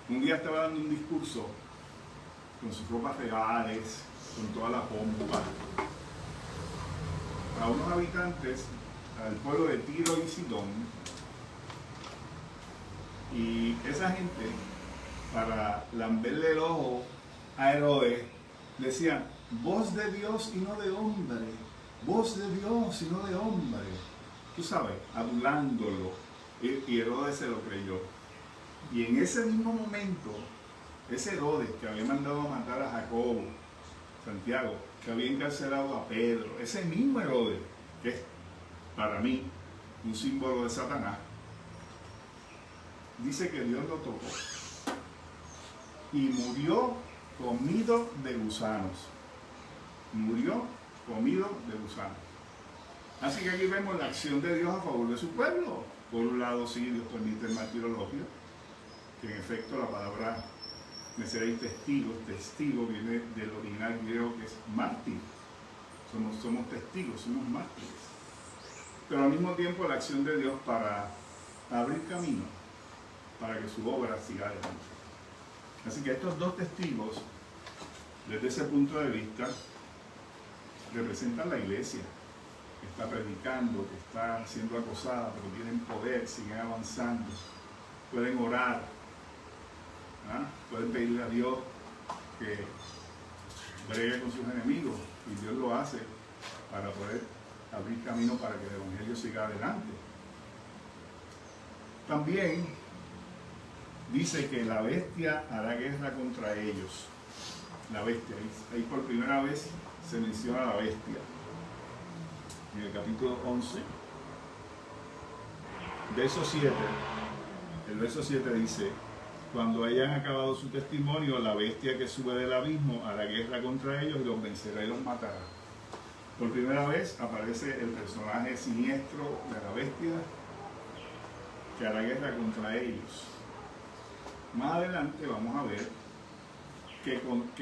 Speaker 4: un día estaba dando un discurso con sus ropas reales, con toda la pompa, a unos habitantes, al pueblo de Tiro y Sidón. Y esa gente, para lamberle el ojo a Herodes, decían: voz de Dios y no de hombre, voz de Dios y no de hombre. Tú sabes, adulándolo. Y Herodes se lo creyó. Y en ese mismo momento, ese Herodes que había mandado a matar a Jacobo, Santiago, que había encarcelado a Pedro, ese mismo Herodes, que es para mí un símbolo de Satanás, dice que Dios lo tocó y murió comido de gusanos. Murió comido de gusanos. Así que aquí vemos la acción de Dios a favor de su pueblo. Por un lado, sí, Dios permite el martirologio, que en efecto la palabra me seréis testigos, testigo viene del original griego que es mártir. Somos testigos, somos mártires. Pero al mismo tiempo la acción de Dios para abrir camino, para que su obra siga adelante. Así que estos dos testigos, desde ese punto de vista, representan la iglesia, que está predicando, que está siendo acosada, pero tienen poder, siguen avanzando, pueden orar, ¿ah? Pueden pedirle a Dios que bregue con sus enemigos, y Dios lo hace para poder abrir camino para que el evangelio siga adelante. También dice que la bestia hará guerra contra ellos. La bestia, ahí por primera vez se menciona la bestia. En el capítulo 11, verso 7, el verso 7 dice: cuando hayan acabado su testimonio, la bestia que sube del abismo hará guerra contra ellos y los vencerá y los matará. Por primera vez aparece el personaje siniestro de la bestia que hará guerra contra ellos. Más adelante vamos a ver que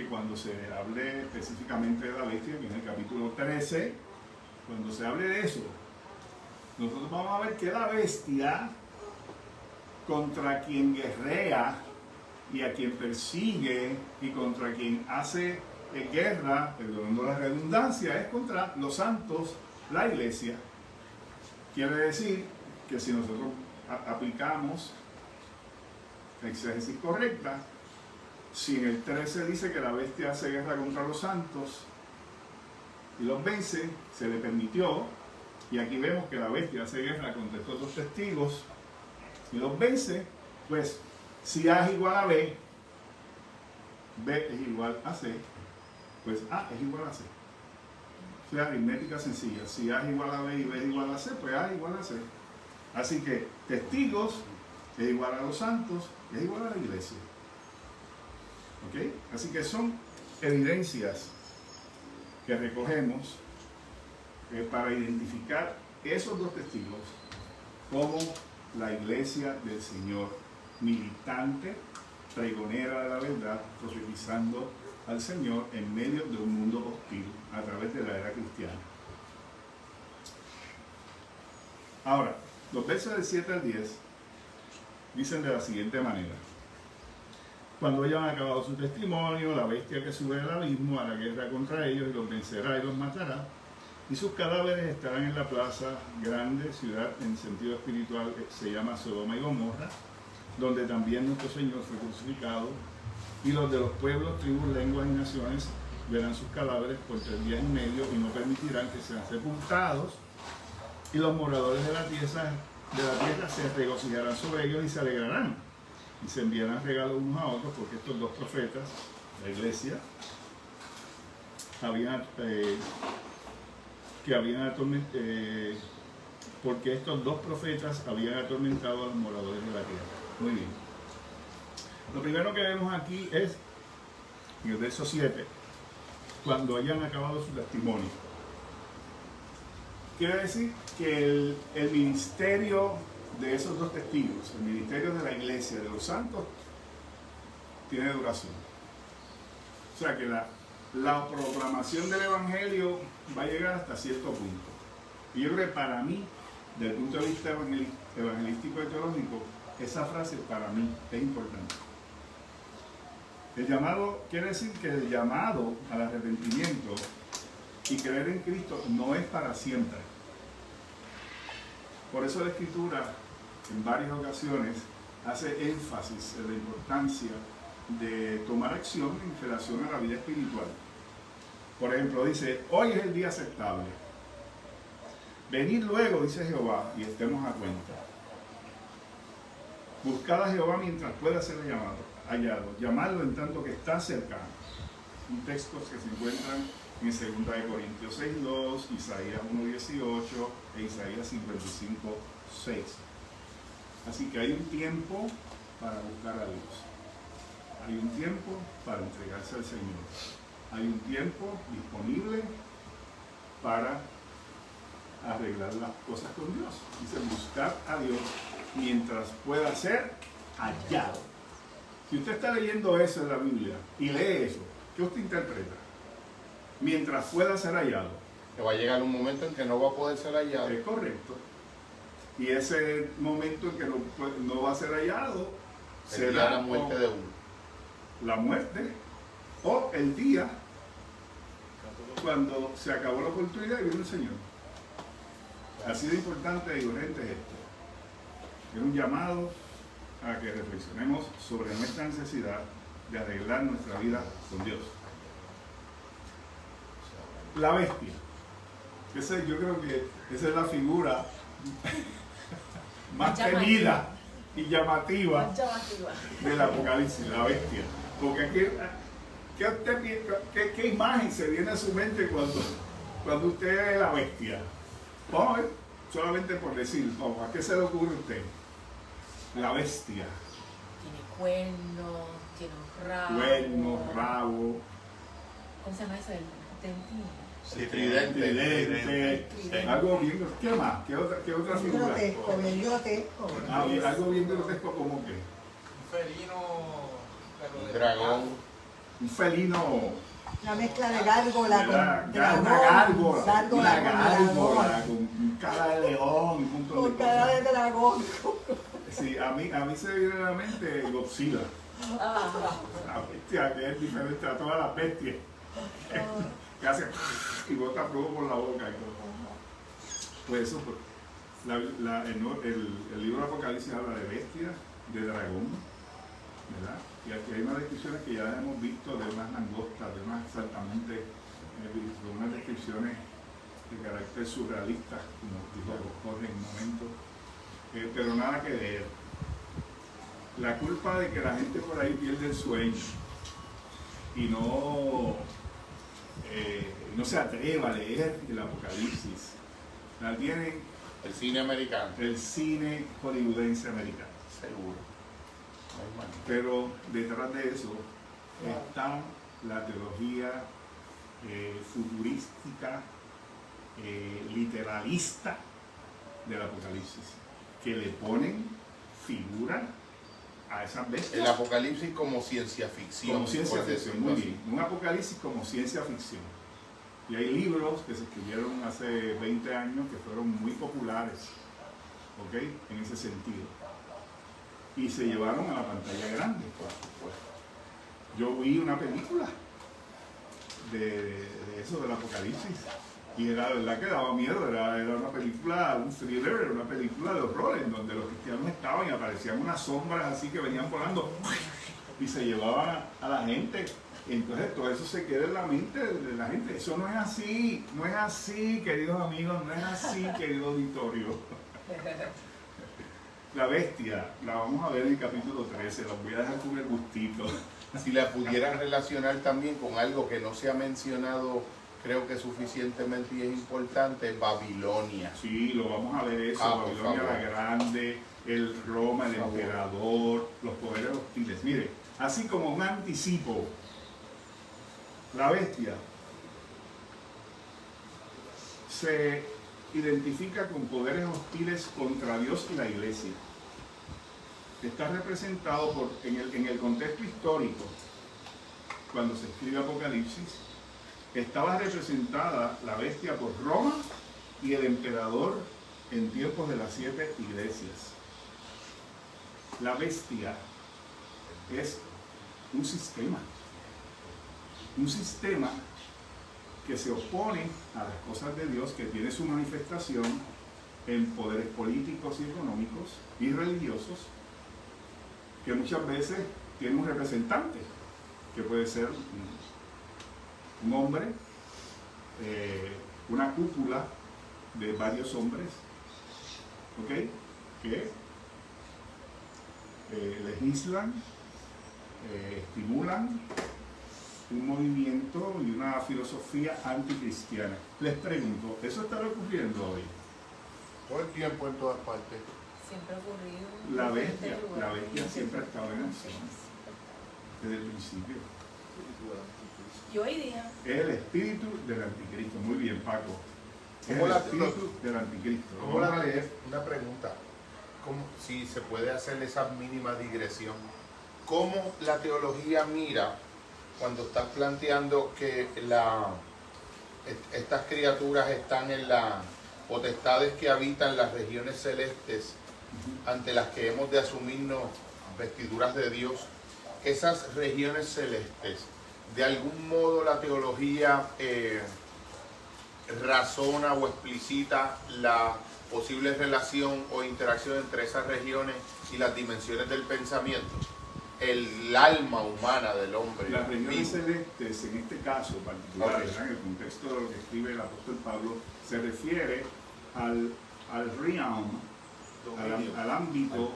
Speaker 4: cuando se hable específicamente de la bestia, que en el capítulo 13, cuando se hable de eso, nosotros vamos a ver que la bestia, contra quien guerrea y a quien persigue y contra quien hace guerra, perdonando la redundancia, es contra los santos, la iglesia. Quiere decir que si nosotros aplicamos la exégesis correcta, si en el 13 dice que la bestia hace guerra contra los santos y los vence, se le permitió, y aquí vemos que la bestia hace guerra contra estos dos testigos y los vence, pues si A es igual a B, B es igual a C, pues A es igual a C. O sea, aritmética sencilla. Si A es igual a B y B es igual a C, pues A es igual a C. Así que testigos es igual a los santos, es igual a la iglesia. ¿Ok? Así que son evidencias que recogemos para identificar esos dos testigos como la iglesia del Señor, militante, pregonera de la verdad, profetizando al Señor en medio de un mundo hostil a través de la era cristiana. Ahora, los versos del 7 al 10 dicen de la siguiente manera: cuando hayan acabado su testimonio, la bestia que sube del abismo hará guerra contra ellos y los vencerá y los matará, y sus cadáveres estarán en la plaza grande, ciudad en sentido espiritual se llama Sodoma y Gomorra, donde también nuestro Señor fue crucificado, y los de los pueblos, tribus, lenguas y naciones verán sus cadáveres por 3 días y medio y no permitirán que sean sepultados, y los moradores de la tierra se regocijarán sobre ellos y se alegrarán, y se enviarán regalos unos a otros, porque estos dos profetas, la iglesia, porque estos dos profetas habían atormentado a los moradores de la tierra. Muy bien. Lo primero que vemos aquí es, en el verso 7, cuando hayan acabado su testimonio. Quiere decir que el ministerio de esos dos testigos, el ministerio de la iglesia, de los santos, tiene duración. O sea que la proclamación del evangelio va a llegar hasta cierto punto. Y yo creo que para mí, desde el punto de vista evangelístico y teológico, esa frase para mí es importante. El llamado quiere decir que el llamado al arrepentimiento y creer en Cristo no es para siempre. Por eso la Escritura en varias ocasiones hace énfasis en la importancia de tomar acción en relación a la vida espiritual. Por ejemplo, dice, hoy es el día aceptable. Venid luego, dice Jehová, y estemos a cuenta. Buscad a Jehová mientras pueda ser hallado. Llamadlo en tanto que está cercano. Un texto que se encuentra en 2 Corintios 6:2, Isaías 1:18 e Isaías 55:6. Así que hay un tiempo para buscar a Dios. Hay un tiempo para entregarse al Señor. Hay un tiempo disponible para arreglar las cosas con Dios. Dice, buscar a Dios mientras pueda ser hallado. Si usted está leyendo eso en la Biblia y lee eso, ¿qué usted interpreta? Mientras pueda ser hallado.
Speaker 1: Que va a llegar un momento en que no va a poder ser hallado.
Speaker 4: Es correcto. Y ese momento en que no va a ser hallado será
Speaker 1: la muerte de uno.
Speaker 4: La muerte o el día cuando se acabó la oportunidad y vino el Señor. Así de importante y urgente es esto. Es un llamado a que reflexionemos sobre nuestra necesidad de arreglar nuestra vida con Dios. La bestia. Yo creo que esa es la figura más temida y llamativa del Apocalipsis, la bestia. Porque aquí, ¿qué imagen se viene a su mente cuando usted ve la bestia? Vamos a ver, solamente por decir, vamos, ¿a qué se le ocurre a usted? La bestia.
Speaker 2: Tiene cuernos, tiene un rabo.
Speaker 4: Cuernos, rabo.
Speaker 2: ¿Cómo se llama eso?
Speaker 1: Sí, tridente.
Speaker 4: Algo bien. ¿Qué más? ¿Qué otra figura?
Speaker 5: Grotesco, bien grotesco.
Speaker 4: Algo bien grotesco como que.
Speaker 6: Un felino.
Speaker 1: Un dragón.
Speaker 4: Un felino.
Speaker 5: Una mezcla de gárgola con dragón.
Speaker 4: Una gárgola con cara de león.
Speaker 5: Con cara de dragón.
Speaker 4: Sí, a mí se me viene a la mente Godzilla. La bestia que es diferente a todas las bestias. Que hace y bota fuego por la boca y todo. Pues eso, el libro de Apocalipsis habla de bestia, de dragón, ¿verdad? Y aquí hay unas descripciones que ya hemos visto de unas langostas, de unas exactamente, de unas descripciones de carácter surrealista, como dijo Jorge en un momento, pero nada que ver. La culpa de que la gente por ahí pierde el sueño y no se atreva a leer el Apocalipsis, la tienen
Speaker 1: El cine americano.
Speaker 4: el cine hollywoodense americano.
Speaker 1: Seguro.
Speaker 4: Pero detrás de eso está la teología futurística, literalista del Apocalipsis, que le ponen figura a esas bestias.
Speaker 1: El Apocalipsis como ciencia ficción.
Speaker 4: Como ciencia
Speaker 1: por
Speaker 4: ficción,
Speaker 1: decirlo
Speaker 4: muy
Speaker 1: así.
Speaker 4: bien. Un Apocalipsis como ciencia ficción. Y hay libros que se escribieron hace 20 años que fueron muy populares, ¿ok? En ese sentido. Y se llevaron a la pantalla grande, por supuesto. Yo vi una película de eso, del Apocalipsis, y era la verdad que daba miedo, era una película, un thriller, era una película de horror, en donde los cristianos estaban y aparecían unas sombras así que venían volando y se llevaban a la gente. Entonces todo eso se queda en la mente de la gente. Eso no es así, no es así, queridos amigos, no es así, querido auditorio. La bestia, la vamos a ver en el capítulo 13, la voy a dejar con el gustito.
Speaker 1: Si la pudieran relacionar también con algo que no se ha mencionado, creo que suficientemente y es importante, Babilonia.
Speaker 4: Sí, lo vamos a ver eso, Babilonia la Grande, el Roma, el emperador, los poderes hostiles. Mire, así como un anticipo. La bestia se identifica con poderes hostiles contra Dios y la iglesia. Está representado en el contexto histórico, cuando se escribe Apocalipsis, estaba representada la bestia por Roma y el emperador en tiempos de las 7 iglesias. La bestia es un sistema que se opone a las cosas de Dios, que tiene su manifestación en poderes políticos y económicos y religiosos, que muchas veces tiene un representante, que puede ser un hombre, una cúpula de varios hombres, ¿ok? Que legislan, estimulan un movimiento y una filosofía anticristiana. Les pregunto, ¿eso está ocurriendo hoy?
Speaker 1: Todo el tiempo en todas partes.
Speaker 2: Siempre ha ocurrido.
Speaker 4: La bestia siempre ha estado en acción, desde el principio.
Speaker 2: Y hoy día.
Speaker 4: Es el espíritu del anticristo. Muy bien, Paco. Es
Speaker 1: ¿Cómo
Speaker 4: el
Speaker 1: la-
Speaker 4: espíritu del anticristo.
Speaker 1: ¿Cómo
Speaker 4: Vamos
Speaker 1: la
Speaker 4: a leer.
Speaker 1: Una pregunta. Si se puede hacer esa mínima digresión. ¿Cómo la teología mira cuando estás planteando que estas criaturas están en las potestades que habitan las regiones celestes ante las que hemos de asumirnos vestiduras de Dios? Esas regiones celestes, de algún modo la teología razona o explicita la posible relación o interacción entre esas regiones y las dimensiones del pensamiento, el alma humana del hombre.
Speaker 4: Las regiones
Speaker 1: vivo.
Speaker 4: celestes, en este caso particular,
Speaker 1: Ok.
Speaker 4: ¿verdad? En el contexto de lo que escribe el apóstol Pablo, se refiere al realm, al ámbito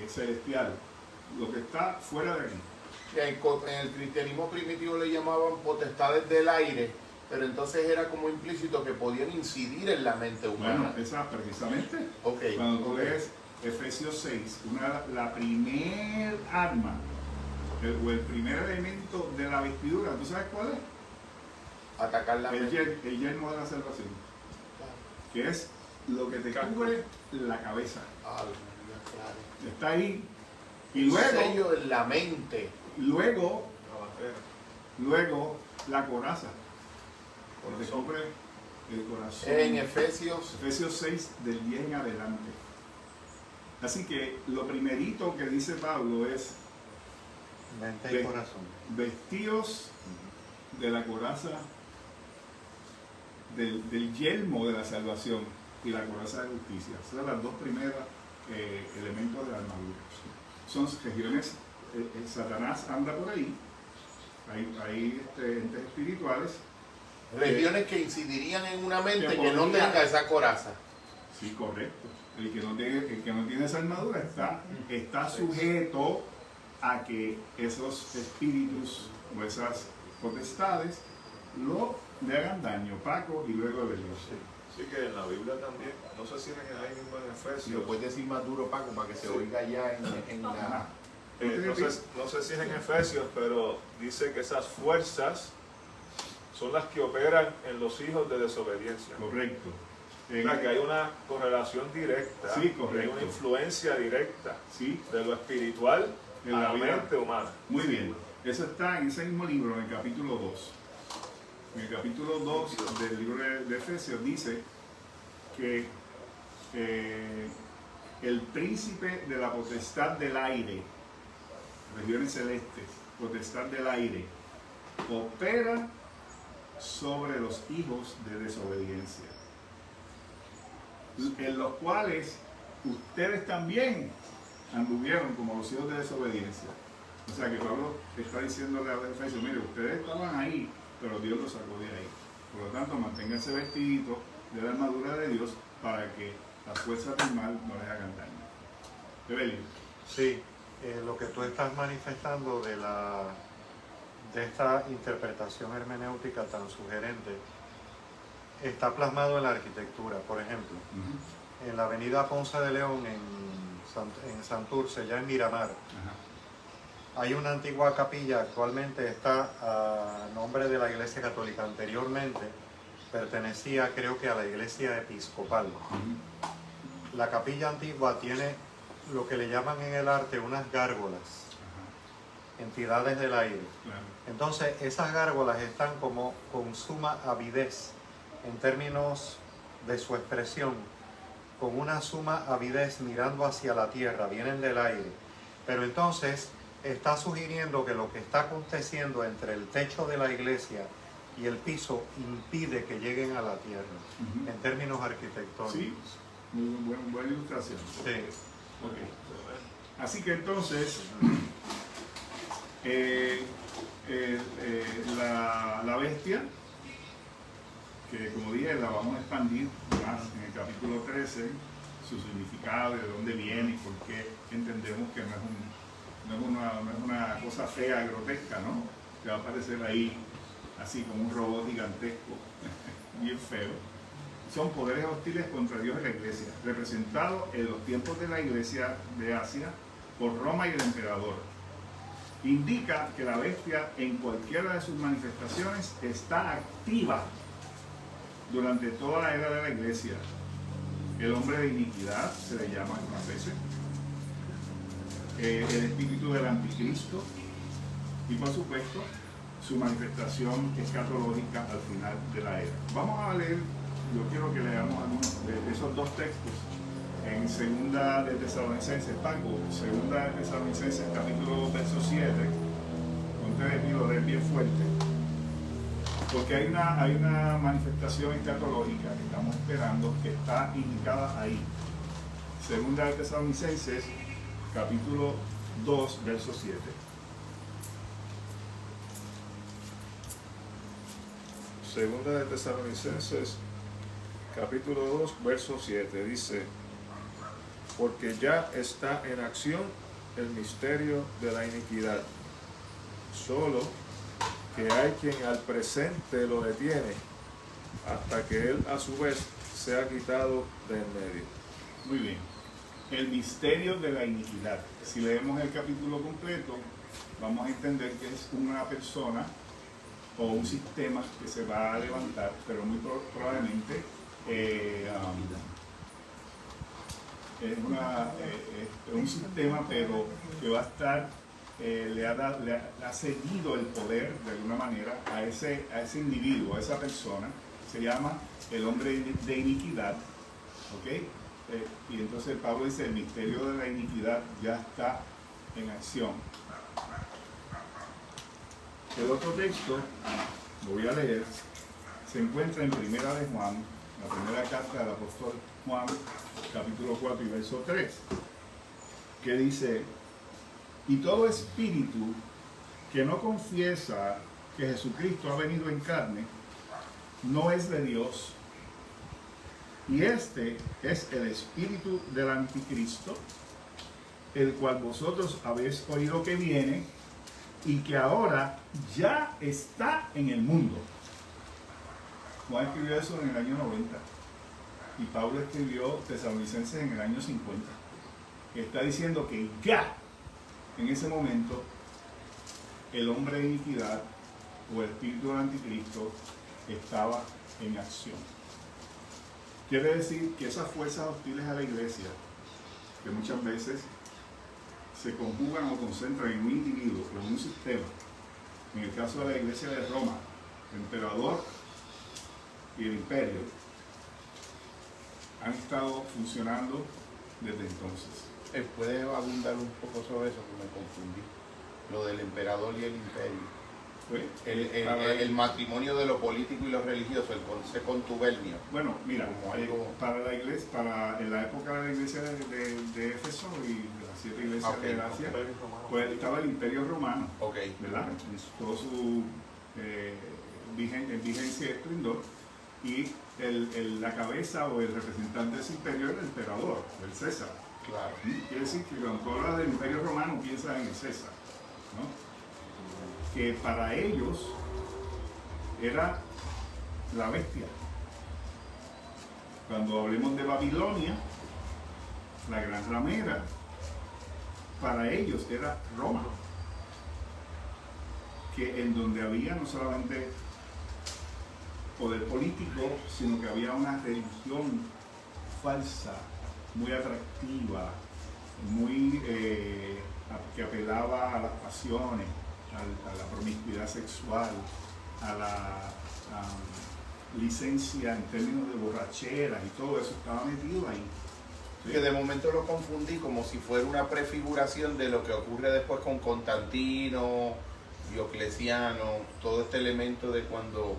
Speaker 4: celestial, lo que está fuera de aquí.
Speaker 1: En el cristianismo primitivo le llamaban potestades del aire, pero entonces era como implícito que podían incidir en la mente
Speaker 4: Bueno,
Speaker 1: humana.
Speaker 4: esa precisamente,
Speaker 1: Ok,
Speaker 4: cuando tú
Speaker 1: ok.
Speaker 4: lees Efesios 6, la primer arma, o el primer elemento de la vestidura, ¿tú sabes cuál es?
Speaker 1: Atacar la
Speaker 4: El
Speaker 1: mente.
Speaker 4: yelmo de la salvación, que es lo que te cubre la cabeza.
Speaker 1: Aleluya, claro.
Speaker 4: Está ahí. Y
Speaker 1: Un sello
Speaker 4: luego,
Speaker 1: en la mente.
Speaker 4: luego la coraza, que te cubre el corazón.
Speaker 1: En Efesios.
Speaker 4: Efesios 6, del 10 en adelante. Así que lo primerito que dice Pablo es:
Speaker 3: Mente y corazón.
Speaker 4: vestíos de la coraza, del yelmo de la salvación y la coraza de justicia. Esas son las dos primeras elementos de la armadura. Son regiones, Satanás anda por ahí, hay entes espirituales.
Speaker 1: Regiones que incidirían en una mente
Speaker 4: que
Speaker 1: que no
Speaker 4: podría-
Speaker 1: tenga esa coraza.
Speaker 4: Sí, correcto. El que no tiene esa armadura está sujeto a que esos espíritus o esas potestades le hagan daño. Paco y luego de Dios.
Speaker 6: Sí, que en la Biblia también, no sé si ahí mismo en
Speaker 1: Si lo
Speaker 6: Efesios,
Speaker 1: puedes decir más duro, Paco, para que se
Speaker 6: Sí.
Speaker 1: oiga ya en la...
Speaker 6: no sé si es en Efesios, pero dice que esas fuerzas son las que operan en los hijos de desobediencia.
Speaker 4: Correcto.
Speaker 6: O sea, que hay una correlación directa,
Speaker 4: Sí,
Speaker 6: y
Speaker 4: correcto.
Speaker 6: hay una influencia directa
Speaker 4: Sí,
Speaker 6: de lo espiritual
Speaker 4: En
Speaker 6: a
Speaker 4: la
Speaker 6: la
Speaker 4: vida.
Speaker 6: mente humana.
Speaker 4: muy bien. Eso está en ese mismo libro, en el capítulo 2. En el capítulo 2 del libro de Efesios dice que el príncipe de la potestad del aire, regiones celestes, potestad del aire, opera sobre los hijos de desobediencia, en los cuales ustedes también anduvieron como los hijos de desobediencia. O sea que Pablo está diciéndole a los Efesios: mire, ustedes estaban ahí, pero Dios los sacó de ahí. Por lo tanto, manténganse vestiditos de la armadura de Dios para que las fuerzas del mal no les hagan daño. Evelio.
Speaker 3: Sí, lo que tú estás manifestando de esta interpretación hermenéutica tan sugerente está plasmado en la arquitectura. Por ejemplo, en la avenida Ponce de León, en Santurce, ya en Miramar,
Speaker 4: Ajá.
Speaker 3: Hay una antigua capilla, actualmente está a nombre de la Iglesia Católica. Anteriormente pertenecía, creo que, a la Iglesia Episcopal. La capilla antigua tiene lo que le llaman en el arte unas gárgolas, entidades del aire.
Speaker 4: Claro.
Speaker 3: Entonces, esas gárgolas están como con suma avidez, en términos de su expresión, con una suma avidez mirando hacia la tierra, vienen del aire. Pero entonces está sugiriendo que lo que está aconteciendo entre el techo de la iglesia y el piso impide que lleguen a la tierra, en términos arquitectónicos.
Speaker 4: Sí, muy buena ilustración.
Speaker 3: Sí.
Speaker 4: Ok. Así que entonces, la bestia, que como dije, la vamos a expandir más en el capítulo 13, su significado, de dónde viene y por qué entendemos que no es una cosa fea, grotesca, ¿no? Que va a aparecer ahí así como un robot gigantesco, bien feo. Son poderes hostiles contra Dios y la iglesia, representados en los tiempos de la iglesia de Asia por Roma y el emperador. Indica que la bestia en cualquiera de sus manifestaciones está activa durante toda la era de la iglesia. El hombre de iniquidad se le llama algunas veces, el espíritu del anticristo y por supuesto su manifestación escatológica al final de la era. Vamos a leer, yo quiero que leamos algunos de esos dos textos en Segunda de Tesalonicenses, Paco, Segunda de Tesalonicenses capítulo 2, verso 7. Ponte de pie, lo lees bien fuerte, porque hay una manifestación escatológica que estamos esperando que está indicada ahí. Segunda de Tesalonicenses capítulo 2, verso 7.
Speaker 6: Segunda de Tesalonicenses, capítulo 2, verso 7, dice: porque ya está en acción el misterio de la iniquidad, solo que hay quien al presente lo detiene, hasta que él a su vez sea quitado de en medio.
Speaker 4: Muy bien. El misterio de la iniquidad. Si leemos el capítulo completo, vamos a entender que es una persona o un sistema que se va a levantar, pero muy probablemente es un sistema, pero que va a estar, le ha cedido el poder de alguna manera a ese individuo, a esa persona. Se llama el hombre de iniquidad, ¿ok? Y entonces Pablo dice: el misterio de la iniquidad ya está en acción. El otro texto, lo voy a leer, se encuentra en Primera de Juan, la primera carta del apóstol Juan, capítulo 4 y verso 3, que dice: y todo espíritu que no confiesa que Jesucristo ha venido en carne, no es de Dios. Y este es el espíritu del anticristo, el cual vosotros habéis oído que viene y que ahora ya está en el mundo. Juan escribió eso en el año 90 y Pablo escribió Tesalonicenses en el año 50. Está diciendo que ya en ese momento el hombre de iniquidad o el espíritu del anticristo estaba en acción. Quiere decir que esas fuerzas hostiles a la iglesia, que muchas veces se conjugan o concentran en un individuo o en un sistema, en el caso de la iglesia de Roma, el emperador y el imperio, han estado funcionando desde entonces.
Speaker 1: ¿Puedes abundar un poco sobre eso? Que me confundí. Lo del emperador y el imperio. El matrimonio de lo político y lo religioso, ese contubernio.
Speaker 4: Bueno, mira,
Speaker 1: Como algo-
Speaker 4: para la iglesia, en la época de la iglesia de Éfeso y de las 7 iglesias
Speaker 1: Ok,
Speaker 4: de Asia,
Speaker 6: ok.
Speaker 4: pues estaba el Imperio Romano,
Speaker 1: Ok.
Speaker 4: ¿verdad? En todo su vigencia y esplendor, y la cabeza o el representante de ese imperio era el emperador, el César.
Speaker 1: Claro.
Speaker 4: Quiere decir que cuando tú hablas del Imperio Romano piensas en el César, ¿no? Que para ellos era la bestia. Cuando hablemos de Babilonia, la gran ramera, para ellos era Roma. que en donde había no solamente poder político, sino que había una religión falsa, muy atractiva, muy que apelaba a las pasiones, a la promiscuidad sexual, a la licencia en términos de borrachera y todo eso estaba metido ahí.
Speaker 1: Que de momento lo confundí como si fuera una prefiguración de lo que ocurre después con Constantino, Diocleciano, todo este elemento de cuando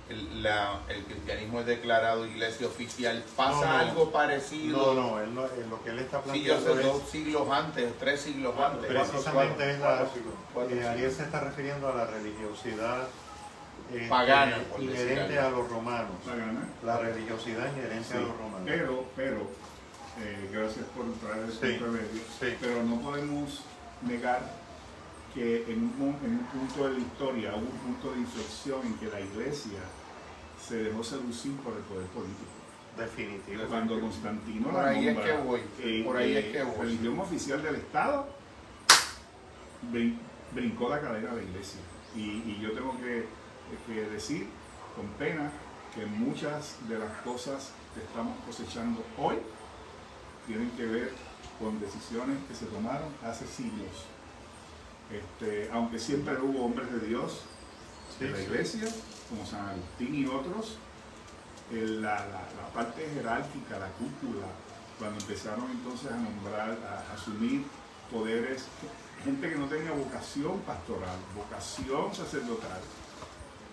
Speaker 1: el cristianismo es declarado iglesia oficial. ¿Pasa algo parecido?
Speaker 3: Lo que él está
Speaker 1: Sí, yo
Speaker 3: planteando
Speaker 1: sé,
Speaker 3: es...
Speaker 1: 2 siglos antes, 3 siglos antes.
Speaker 3: Precisamente es la...
Speaker 1: cuatro siglos.
Speaker 3: Ariel se está refiriendo a la religiosidad
Speaker 1: Pagana, por decir
Speaker 3: inherente
Speaker 1: algo.
Speaker 3: a los romanos.
Speaker 4: Pagana.
Speaker 3: La religiosidad inherente a los romanos.
Speaker 4: Pero gracias por traer el
Speaker 3: Sí,
Speaker 4: punto de medio.
Speaker 3: sí.
Speaker 4: Pero no podemos negar que en un punto de la historia hubo un punto de inflexión en que la iglesia se dejó seducir por el poder político.
Speaker 3: Definitivo.
Speaker 4: Cuando Constantino
Speaker 1: Por
Speaker 4: la
Speaker 1: ahí es
Speaker 4: nombra,
Speaker 1: que voy, por ahí es que voy.
Speaker 4: religión oficial del Estado, brincó la cadena de la iglesia. Y yo tengo que decir con pena que muchas de las cosas que estamos cosechando hoy tienen que ver con decisiones que se tomaron hace siglos. Aunque siempre hubo hombres de Dios de la iglesia, como San Agustín y otros, la parte jerárquica, la cúpula, cuando empezaron entonces a nombrar, a asumir poderes, gente que no tenía vocación pastoral, vocación sacerdotal,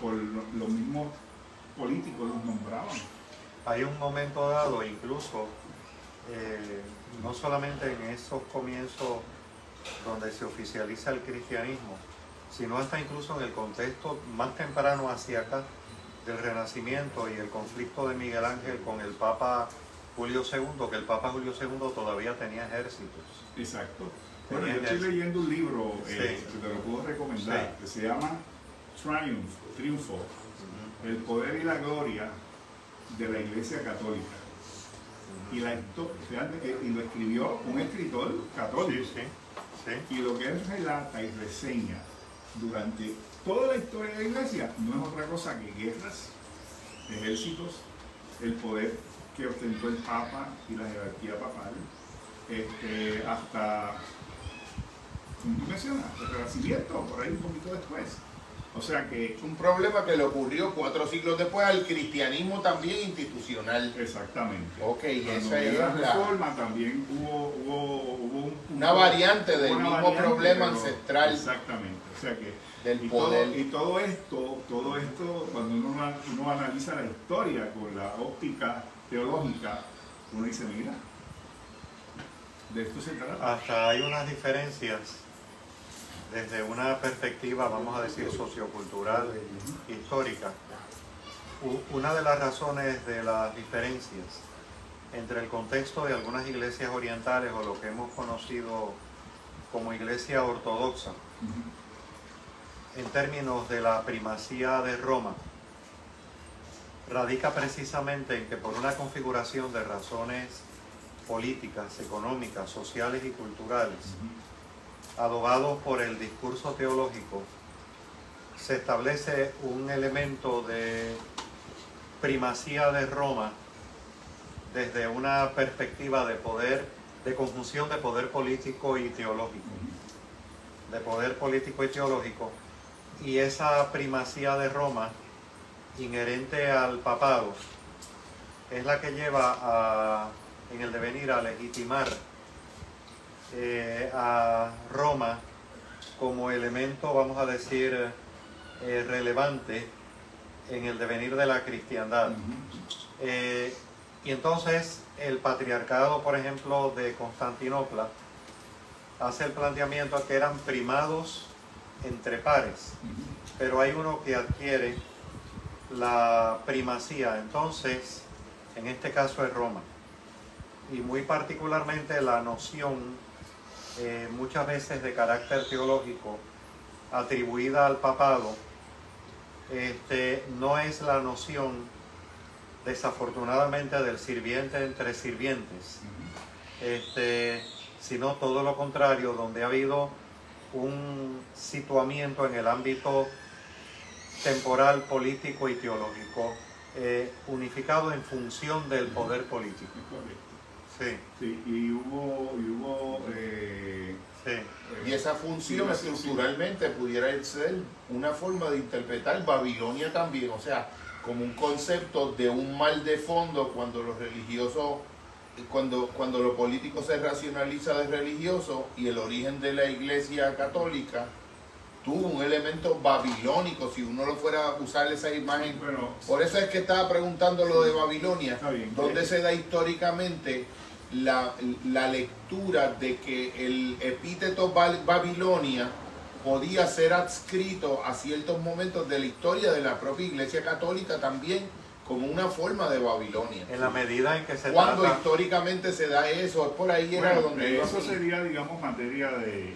Speaker 4: por los mismos políticos los nombraban.
Speaker 3: Hay un momento dado, incluso, no solamente en esos comienzos donde se oficializa el cristianismo, sino hasta incluso en el contexto más temprano hacia acá del Renacimiento y el conflicto de Miguel Ángel con el Papa Julio II, que el Papa Julio II todavía tenía ejércitos.
Speaker 4: Exacto. Bueno, yo estoy leyendo un libro
Speaker 3: Sí.
Speaker 4: que te lo puedo recomendar,
Speaker 3: Sí.
Speaker 4: que se llama Triunfo, el poder y la gloria de la Iglesia Católica. Y lo escribió un escritor católico.
Speaker 3: Sí.
Speaker 4: Y lo que él relata y reseña durante toda la historia de la Iglesia no es otra cosa que guerras, ejércitos, el poder que ostentó el Papa y la jerarquía papal, hasta, como tú mencionas, el Renacimiento, por ahí un poquito después. O sea que...
Speaker 1: Es un problema que le ocurrió 4 siglos después al cristianismo también institucional.
Speaker 4: Exactamente.
Speaker 1: Ok,
Speaker 4: Cuando
Speaker 1: esa
Speaker 4: vino
Speaker 1: es
Speaker 4: la
Speaker 1: la...
Speaker 4: reforma también hubo
Speaker 1: Una variante del
Speaker 4: una
Speaker 1: mismo
Speaker 4: variante,
Speaker 1: problema
Speaker 4: pero-
Speaker 1: ancestral.
Speaker 4: Exactamente. O sea que
Speaker 1: Del
Speaker 4: y
Speaker 1: poder.
Speaker 4: todo esto, cuando uno analiza la historia con la óptica teológica, uno dice, mira, de esto se trata.
Speaker 3: Hasta hay unas diferencias desde una perspectiva, vamos a decir, sociocultural, histórica. Una de las razones de las diferencias entre el contexto de algunas iglesias orientales o lo que hemos conocido como iglesia ortodoxa, en términos de la primacía de Roma, radica precisamente en que por una configuración de razones políticas, económicas, sociales y culturales, adobados por el discurso teológico, se establece un elemento de primacía de Roma desde una perspectiva de poder, de conjunción de poder político y teológico. De poder político y teológico. Y esa primacía de Roma, inherente al papado, es la que lleva en el devenir a legitimar a Roma como elemento, vamos a decir, relevante en el devenir de la cristiandad. Y entonces el patriarcado, por ejemplo, de Constantinopla, hace el planteamiento que eran primados entre pares, pero hay uno que adquiere la primacía, entonces, en este caso es Roma. Y muy particularmente la noción, muchas veces de carácter teológico, atribuida al papado, no es la noción, desafortunadamente, del sirviente entre sirvientes, sino todo lo contrario, donde ha habido un situamiento en el ámbito temporal, político y teológico, unificado en función del poder político.
Speaker 4: Es correcto.
Speaker 3: Sí,
Speaker 4: Sí, y hubo
Speaker 3: sí.
Speaker 1: Y esa función estructuralmente pudiera ser una forma de interpretar Babilonia también, o sea, como un concepto de un mal de fondo cuando los religiosos, cuando lo político se racionaliza de religioso y el origen de la Iglesia Católica tuvo un elemento babilónico, si uno lo fuera a usar esa imagen.
Speaker 4: Bueno,
Speaker 1: Por eso es que estaba preguntando lo de Babilonia,
Speaker 4: Está bien.
Speaker 1: donde se da históricamente la lectura de que el epíteto Babilonia podía ser adscrito a ciertos momentos de la historia de la propia Iglesia Católica también como una forma de Babilonia.
Speaker 3: En la medida en que se
Speaker 1: Cuando
Speaker 3: trata...
Speaker 1: históricamente se da eso, es por ahí era
Speaker 4: bueno,
Speaker 1: donde
Speaker 4: eso sería, digamos, materia de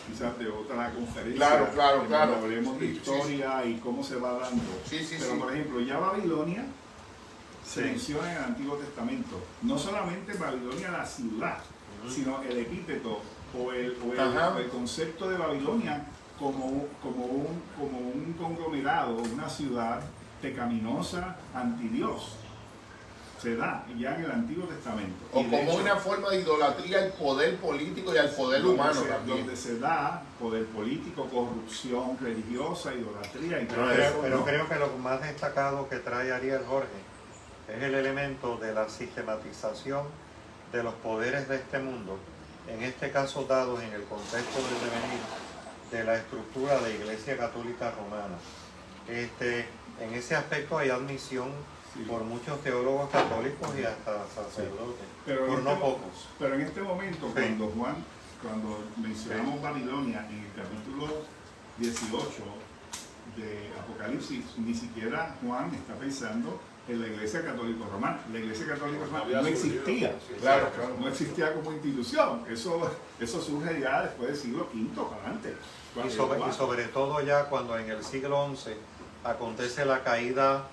Speaker 4: quizás de otra conferencia.
Speaker 1: Claro, claro,
Speaker 4: que
Speaker 1: claro.
Speaker 4: Hablemos de
Speaker 1: Sí,
Speaker 4: historia y cómo se va dando.
Speaker 1: Sí, sí,
Speaker 4: Pero
Speaker 1: sí.
Speaker 4: por ejemplo, ya Babilonia se
Speaker 3: Sí.
Speaker 4: menciona en el Antiguo Testamento. No solamente Babilonia la ciudad, sino el epíteto o el
Speaker 1: Ajá.
Speaker 4: concepto de Babilonia como un conglomerado, una ciudad pecaminosa, antidios. Se da ya en el Antiguo Testamento.
Speaker 1: O
Speaker 4: Y de
Speaker 1: como
Speaker 4: hecho,
Speaker 1: una forma de idolatría al poder político y al poder humano también.
Speaker 4: donde se da poder político, corrupción religiosa, idolatría y todo
Speaker 1: Pero
Speaker 4: eso.
Speaker 3: Pero
Speaker 4: ¿no?
Speaker 3: creo que lo más destacado que trae Ariel Jorge es el elemento de la sistematización de los poderes de este mundo, en este caso dados en el contexto del devenir de la estructura de Iglesia Católica Romana. En ese aspecto hay admisión
Speaker 4: Sí.
Speaker 3: por muchos teólogos católicos y hasta sacerdotes,
Speaker 4: Pero
Speaker 3: por
Speaker 4: en
Speaker 3: no
Speaker 4: este-
Speaker 3: pocos.
Speaker 4: Pero en este momento,
Speaker 3: Sí.
Speaker 4: cuando mencionamos Babilonia en el capítulo 18 de Apocalipsis, ni siquiera Juan está pensando en la Iglesia Católica Romana. La Iglesia Católica Romana no existía.
Speaker 1: Claro, claro.
Speaker 4: No existía como institución. Eso surge ya después del siglo V para adelante.
Speaker 3: Y sobre todo ya cuando en el siglo XI acontece la caída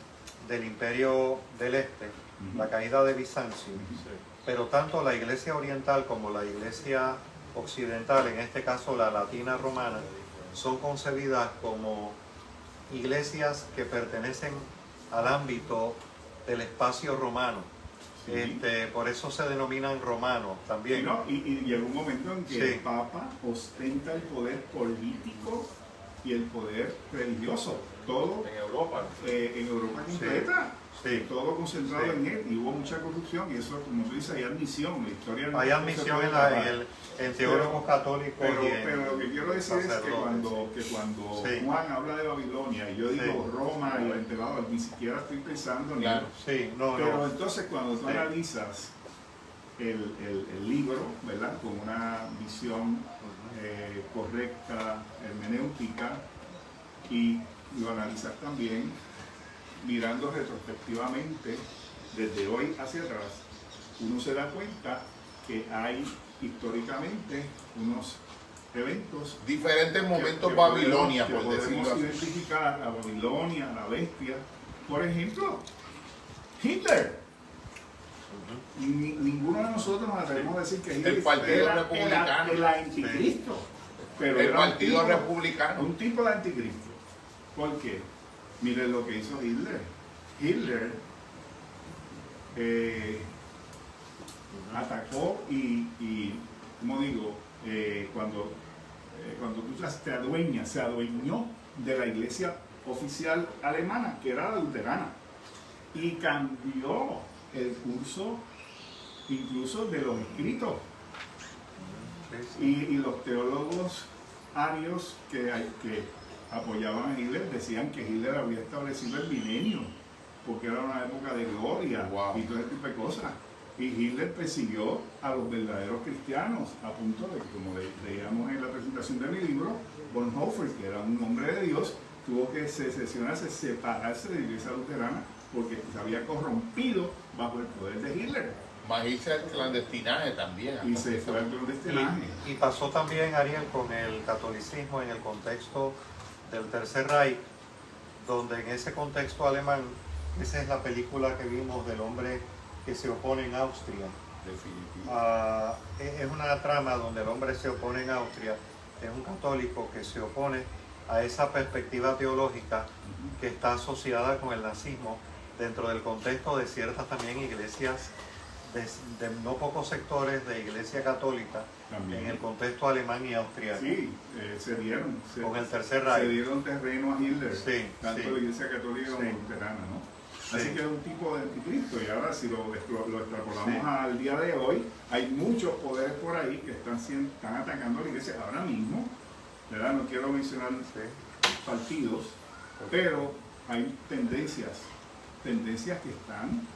Speaker 3: del Imperio del Este, la caída de Bizancio, pero tanto la Iglesia Oriental como la Iglesia Occidental, en este caso la Latina Romana, son concebidas como iglesias que pertenecen al ámbito del espacio romano.
Speaker 4: Sí.
Speaker 3: Por eso se denominan romanos también.
Speaker 4: ¿No? Y llega un momento en que
Speaker 3: Sí.
Speaker 4: el Papa ostenta el poder político y el poder religioso. Todo
Speaker 6: En Europa.
Speaker 4: en Europa completa.
Speaker 3: Sí.
Speaker 4: Todo concentrado
Speaker 3: Sí.
Speaker 4: en él. Y hubo mucha corrupción. Y eso, como tú dices, hay admisión. La historia no
Speaker 3: Hay
Speaker 4: se
Speaker 3: admisión
Speaker 4: puede
Speaker 3: en,
Speaker 4: tapar.
Speaker 3: en teólogos católicos
Speaker 4: Pero,
Speaker 3: y en
Speaker 4: pero lo que quiero decir es que
Speaker 3: sacerdotes.
Speaker 4: cuando
Speaker 3: Sí.
Speaker 4: Juan habla de Babilonia y yo digo
Speaker 3: Sí.
Speaker 4: Roma y el emperador, ni siquiera estoy pensando en
Speaker 1: Claro.
Speaker 3: Sí, no,
Speaker 4: Pero
Speaker 3: no.
Speaker 4: entonces cuando tú
Speaker 3: Sí.
Speaker 4: analizas el libro, ¿verdad? Con una visión correcta, hermenéutica, y lo analizas también mirando retrospectivamente desde hoy hacia atrás, uno se da cuenta que hay históricamente unos eventos
Speaker 1: Diferentes momentos
Speaker 4: que
Speaker 1: Babilonia,
Speaker 4: podemos,
Speaker 1: por
Speaker 4: que
Speaker 1: decirlo
Speaker 4: podemos
Speaker 1: así.
Speaker 4: identificar a Babilonia, a la bestia. Por ejemplo, Hitler. Ninguno de nosotros nos atrevemos a decir que Hitler
Speaker 1: El Partido
Speaker 4: era
Speaker 1: Republicano.
Speaker 4: el anticristo. Pero
Speaker 1: El
Speaker 4: era un
Speaker 1: Partido
Speaker 4: tipo-
Speaker 1: Republicano.
Speaker 4: Un tipo de anticristo. ¿Por qué? Miren lo que hizo Hitler. Hitler atacó y como digo, cuando tú te adueñas, se adueñó de la iglesia oficial alemana, que era la luterana, y cambió el curso incluso de los escritos. Y los teólogos arios que apoyaban a Hitler decían que Hitler había establecido el milenio, porque era una época de gloria
Speaker 1: Wow.
Speaker 4: y todo ese tipo de cosas. Y Hitler persiguió a los verdaderos cristianos, a punto de que, como leíamos en la presentación de mi libro, Bonhoeffer, que era un hombre de Dios, tuvo que separarse de la iglesia luterana porque se había corrompido bajo el poder de Hitler.
Speaker 1: Más hice el clandestinaje también.
Speaker 4: Y se fue al clandestinaje.
Speaker 3: Y pasó también, Ariel, con el catolicismo en el contexto del Tercer Reich, donde en ese contexto alemán, esa es la película que vimos del hombre que se opone en Austria.
Speaker 1: Definitivo.
Speaker 3: Es una trama donde el hombre se opone en Austria es un católico que se opone a esa perspectiva teológica que está asociada con el nazismo dentro del contexto de ciertas también iglesias, de no pocos sectores de iglesia católica,
Speaker 4: También.
Speaker 3: en el contexto alemán y austriaco.
Speaker 4: Sí,
Speaker 3: Con el Tercer
Speaker 4: se
Speaker 3: Reich.
Speaker 4: dieron terreno a Hitler,
Speaker 3: Sí,
Speaker 4: tanto
Speaker 3: sí.
Speaker 4: la iglesia católica como
Speaker 3: Sí.
Speaker 4: luterana, ¿no?
Speaker 3: Sí.
Speaker 4: Así que es un tipo de anticristo, y ahora si lo extrapolamos
Speaker 3: Sí.
Speaker 4: al día de hoy, hay muchos poderes por ahí que están atacando a la iglesia ahora mismo, ¿verdad? No quiero mencionar partidos, pero hay tendencias que están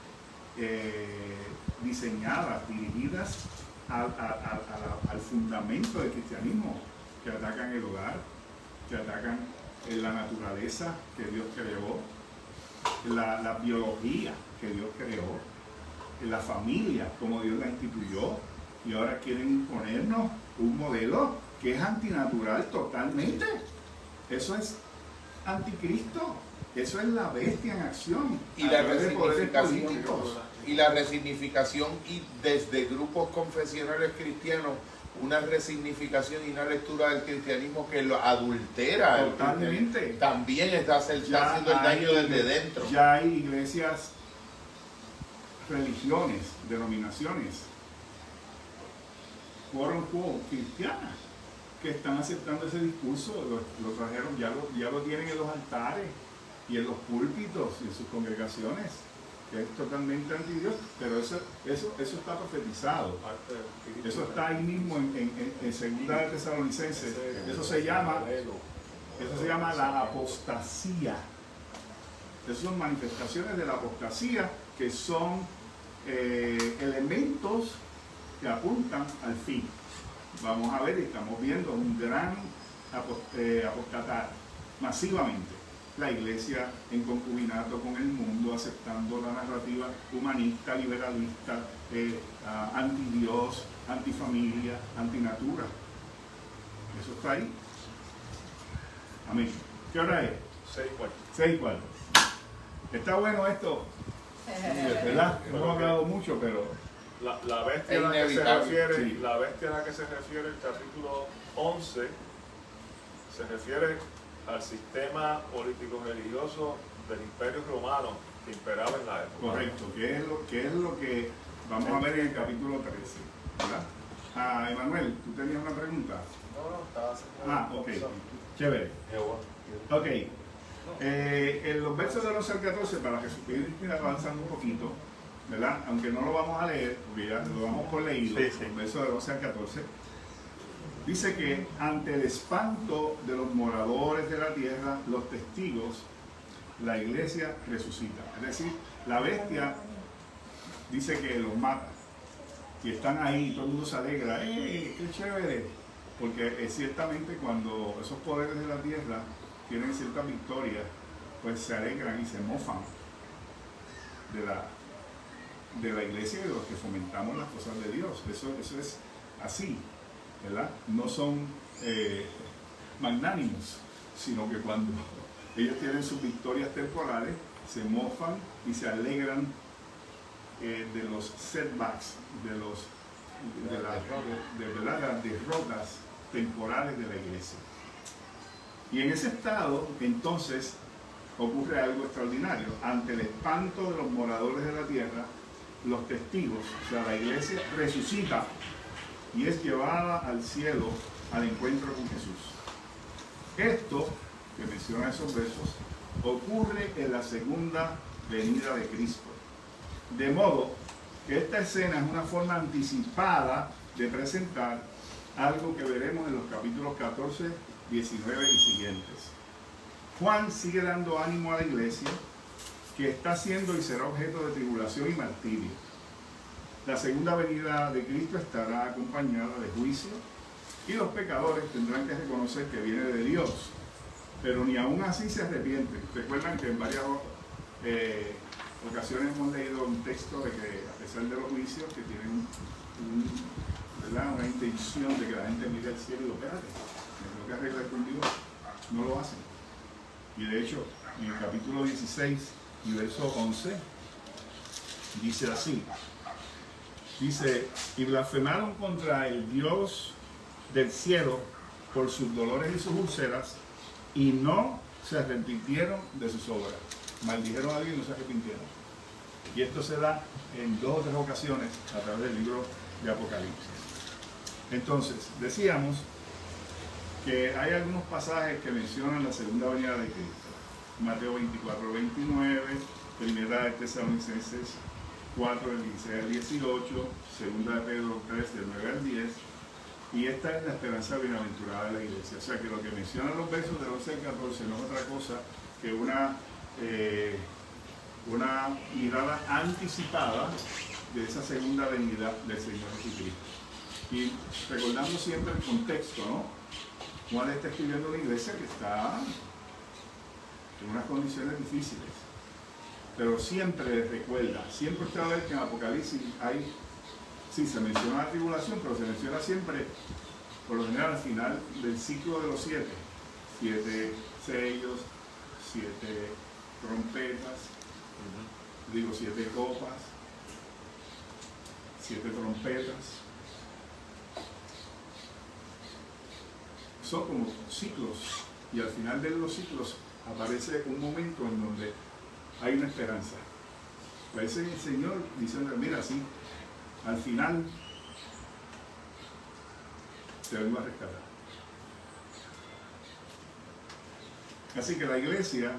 Speaker 4: diseñadas, dirigidas al fundamento del cristianismo, que atacan el hogar, que atacan la naturaleza que Dios creó, la biología que Dios creó, la familia como Dios la instituyó, y ahora quieren imponernos un modelo que es antinatural totalmente. Eso es anticristo, eso es la bestia en acción.
Speaker 1: Y
Speaker 4: a
Speaker 1: la
Speaker 4: través de poderes
Speaker 1: resignificación,
Speaker 4: políticos.
Speaker 1: y la resignificación, y desde grupos confesionales cristianos, una resignificación y una lectura del cristianismo que lo adultera. el
Speaker 4: Totalmente.
Speaker 1: cristianismo. También está haciendo el daño desde dentro.
Speaker 4: Ya hay iglesias, religiones, denominaciones, quote unquote, cristianas, que están aceptando ese discurso, lo trajeron, ya lo tienen en los altares y en los púlpitos y en sus congregaciones, que es totalmente anti Dios, pero eso está profetizado. Eso está ahí mismo en Segunda de Tesalonicenses. Eso se llama la apostasía. Esas son manifestaciones de la apostasía, que son elementos que apuntan al fin. Vamos a ver, estamos viendo un gran apostatar masivamente. La iglesia en concubinato con el mundo, aceptando la narrativa humanista, liberalista, anti-Dios, anti-familia, anti-natura. Eso está ahí. Amén. ¿Qué hora es? 6:15. Está bueno esto, ¿verdad? Hemos hablado mucho, pero
Speaker 6: La bestia
Speaker 1: Es
Speaker 6: a la que se
Speaker 1: inevitable,
Speaker 6: refiere,
Speaker 4: sí.
Speaker 6: la bestia a la que se refiere el capítulo 11 se refiere al sistema político-religioso del Imperio Romano que imperaba en la época.
Speaker 4: correcto, que es lo que vamos a ver en el capítulo 13, ¿verdad? Emanuel, ¿tú tenías una pregunta?
Speaker 6: No, estaba haciendo
Speaker 4: Ok, chévere. Ok, en los versos del 11 al 14, para que ir avanzando un poquito, ¿verdad? Aunque no lo vamos a leer, porque ya lo vamos por leído,
Speaker 3: Sí, sí.
Speaker 4: los versos del 11 al 14, dice que ante el espanto de los moradores de la tierra, los testigos, la iglesia resucita. Es decir, la bestia dice que los mata. Y están ahí, todo el mundo se alegra, ¡qué chévere! Porque ciertamente cuando esos poderes de la tierra tienen ciertas victorias, pues se alegran y se mofan de la iglesia y de los que fomentamos las cosas de Dios. Eso es así, ¿verdad? No son magnánimos, sino que cuando ellos tienen sus victorias temporales, se mofan y se alegran de los setbacks, de las derrotas temporales de la iglesia. Y en ese estado, entonces, ocurre algo extraordinario. Ante el espanto de los moradores de la tierra, los testigos, o sea, la iglesia resucita y es llevada al cielo al encuentro con Jesús. Esto, que menciona esos versos, ocurre en la segunda venida de Cristo. De modo que esta escena es una forma anticipada de presentar algo que veremos en los capítulos 14, 19 y siguientes. Juan sigue dando ánimo a la iglesia, que está siendo y será objeto de tribulación y martirio. La segunda venida de Cristo estará acompañada de juicio y los pecadores tendrán que reconocer que viene de Dios, pero ni aún así se arrepienten. Recuerdan que en varias ocasiones hemos leído un texto de que a pesar de los juicios que tienen una intención de que la gente mire al cielo y lo espérate, me tengo que arreglar con Dios, no lo hacen. Y de hecho, en el capítulo 16 y verso 11, dice así, dice, y blasfemaron contra el Dios del cielo por sus dolores y sus úlceras, y no se arrepintieron de sus obras. Maldijeron a alguien y no se arrepintieron. Y esto se da en 2 o 3 ocasiones a través del libro de Apocalipsis. Entonces, decíamos que hay algunos pasajes que mencionan la segunda venida de Cristo. Mateo 24, 29, Primera de Tesalonicenses 4, del 16 al 18, Segunda de Pedro 3, del 9 al 10, y esta es la esperanza bienaventurada de la iglesia. O sea que lo que mencionan los versos del 11 al 14 no es otra cosa que una mirada anticipada de esa segunda venida del Señor Jesucristo. Y recordando siempre el contexto, ¿no? Juan está escribiendo una iglesia que está en unas condiciones difíciles, pero siempre recuerda, siempre usted va a ver que en Apocalipsis hay, sí, se menciona la tribulación, pero se menciona siempre, por lo general, al final del ciclo de los 7 sellos, 7 trompetas, 7 copas, 7 trompetas. Son como ciclos, y al final de los ciclos aparece un momento en donde hay una esperanza. Aparece el Señor diciendo, mira, sí, al final te vengo a rescatar. Así que la iglesia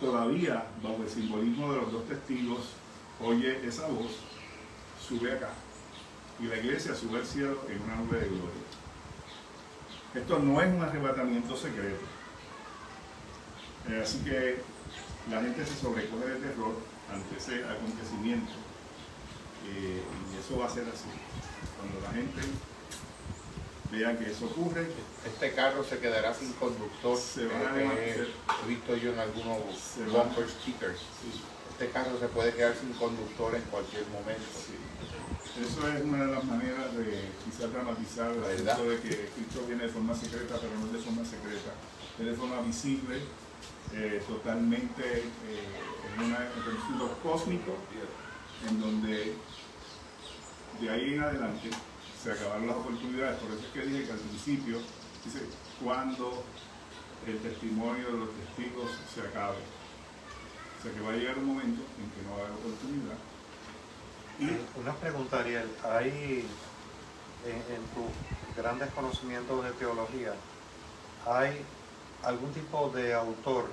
Speaker 4: todavía, bajo el simbolismo de los 2 testigos, oye esa voz, sube acá, y la iglesia sube al cielo en una nube de gloria. Esto no es un arrebatamiento secreto. Así que la gente se sobrecoge de terror ante ese acontecimiento, y eso va a ser así. Cuando la gente vea que eso ocurre,
Speaker 1: Este carro se quedará sin conductor.
Speaker 4: Se van a levantar.
Speaker 1: He visto yo en algunos bumper stickers. Este carro se puede quedar sin conductor en cualquier momento.
Speaker 4: sí. Eso es una de las maneras de quizás dramatizar el
Speaker 1: ¿Verdad?
Speaker 4: asunto de que Cristo viene de forma secreta, pero no es de forma secreta, es de forma visible, totalmente en un sentido cósmico, en donde de ahí en adelante se acabaron las oportunidades. Por eso es que dije que al principio, dice, cuando el testimonio de los testigos se acabe. O sea que va a llegar un momento en que no va a haber oportunidad.
Speaker 3: Una pregunta, Ariel. ¿Hay, en tus grandes conocimientos de teología, hay algún tipo de autor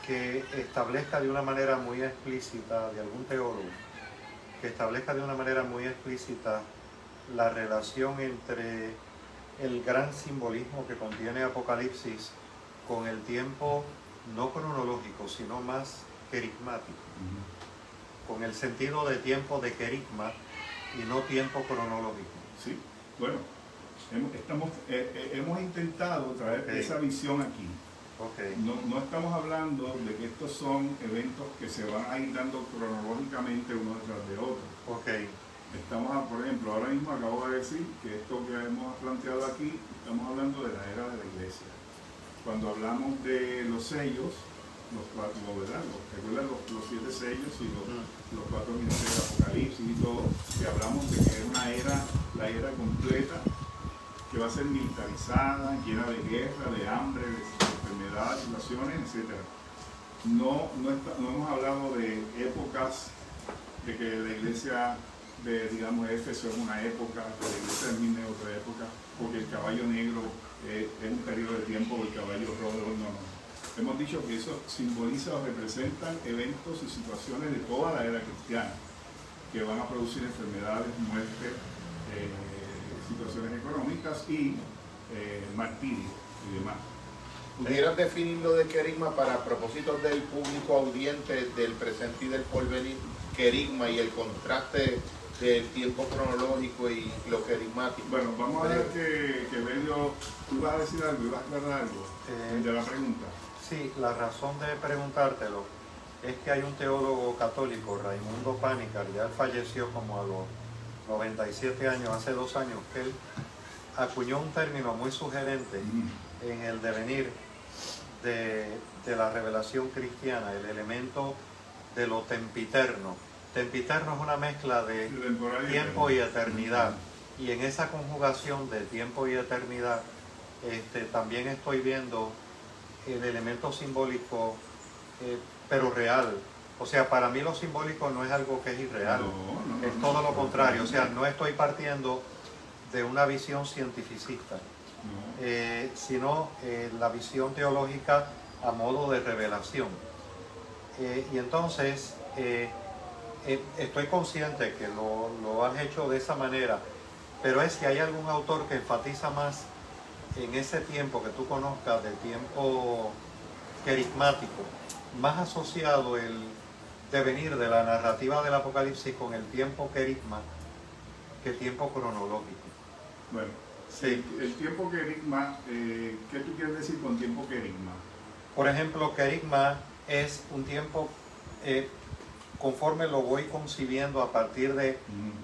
Speaker 3: que establezca de una manera muy explícita, de algún teólogo, que establezca de una manera muy explícita la relación entre el gran simbolismo que contiene Apocalipsis con el tiempo no cronológico, sino más querigmático? Con el sentido de tiempo de querigma y no tiempo cronológico.
Speaker 4: Sí, bueno, hemos intentado traer esa visión aquí.
Speaker 3: Okay.
Speaker 4: No estamos hablando de que estos son eventos que se van a ir dando cronológicamente uno detrás de otro.
Speaker 3: Okay.
Speaker 4: Estamos, por ejemplo, ahora mismo acabo de decir que esto que hemos planteado aquí, estamos hablando de la era de la iglesia. Cuando hablamos de los sellos, recuerdan los 7 sellos y los 4 ministerios de Apocalipsis y todo, que hablamos de que es una era, la era completa, que va a ser militarizada, llena de guerra, de hambre, de enfermedades, situaciones, etc. No hemos hablado de épocas, de que la iglesia de, digamos, Éfeso es una época, que la iglesia de Esmirna es otra época, porque el caballo negro es un periodo de tiempo, o el caballo rojo, no. Hemos dicho que eso simboliza o representan eventos y situaciones de toda la era cristiana que van a producir enfermedades, muerte, situaciones económicas y martirio y demás.
Speaker 1: ¿Pudieras definir lo de querigma para propósitos del público audiente del presente y del porvenir? Querigma y el contraste del tiempo cronológico y lo querigmático.
Speaker 4: Bueno, vamos a ver que Belio, tú vas a decir algo y vas a aclarar algo de la pregunta.
Speaker 3: Sí, la razón de preguntártelo es que hay un teólogo católico, Raimundo Panikkar, ya él falleció como a los 97 años, hace 2 años, que él acuñó un término muy sugerente en el devenir de la revelación cristiana, el elemento de lo tempiterno. Tempiterno es una mezcla de tiempo y eternidad. Y en esa conjugación de tiempo y eternidad, también estoy viendo el elemento simbólico, pero real. O sea, para mí lo simbólico no es algo que es irreal, es todo lo contrario. O sea, no estoy partiendo de una visión cientificista, sino la visión teológica a modo de revelación. Y entonces, estoy consciente que lo has hecho de esa manera, pero es que hay algún autor que enfatiza más en ese tiempo que tú conozcas, de tiempo carismático, más asociado el devenir de la narrativa del Apocalipsis con el tiempo querigma que tiempo cronológico.
Speaker 4: Bueno,
Speaker 3: Sí.
Speaker 4: el tiempo querigma, ¿qué tú quieres decir con tiempo querigma?
Speaker 3: Por ejemplo, querigma es un tiempo, conforme lo voy concibiendo a partir de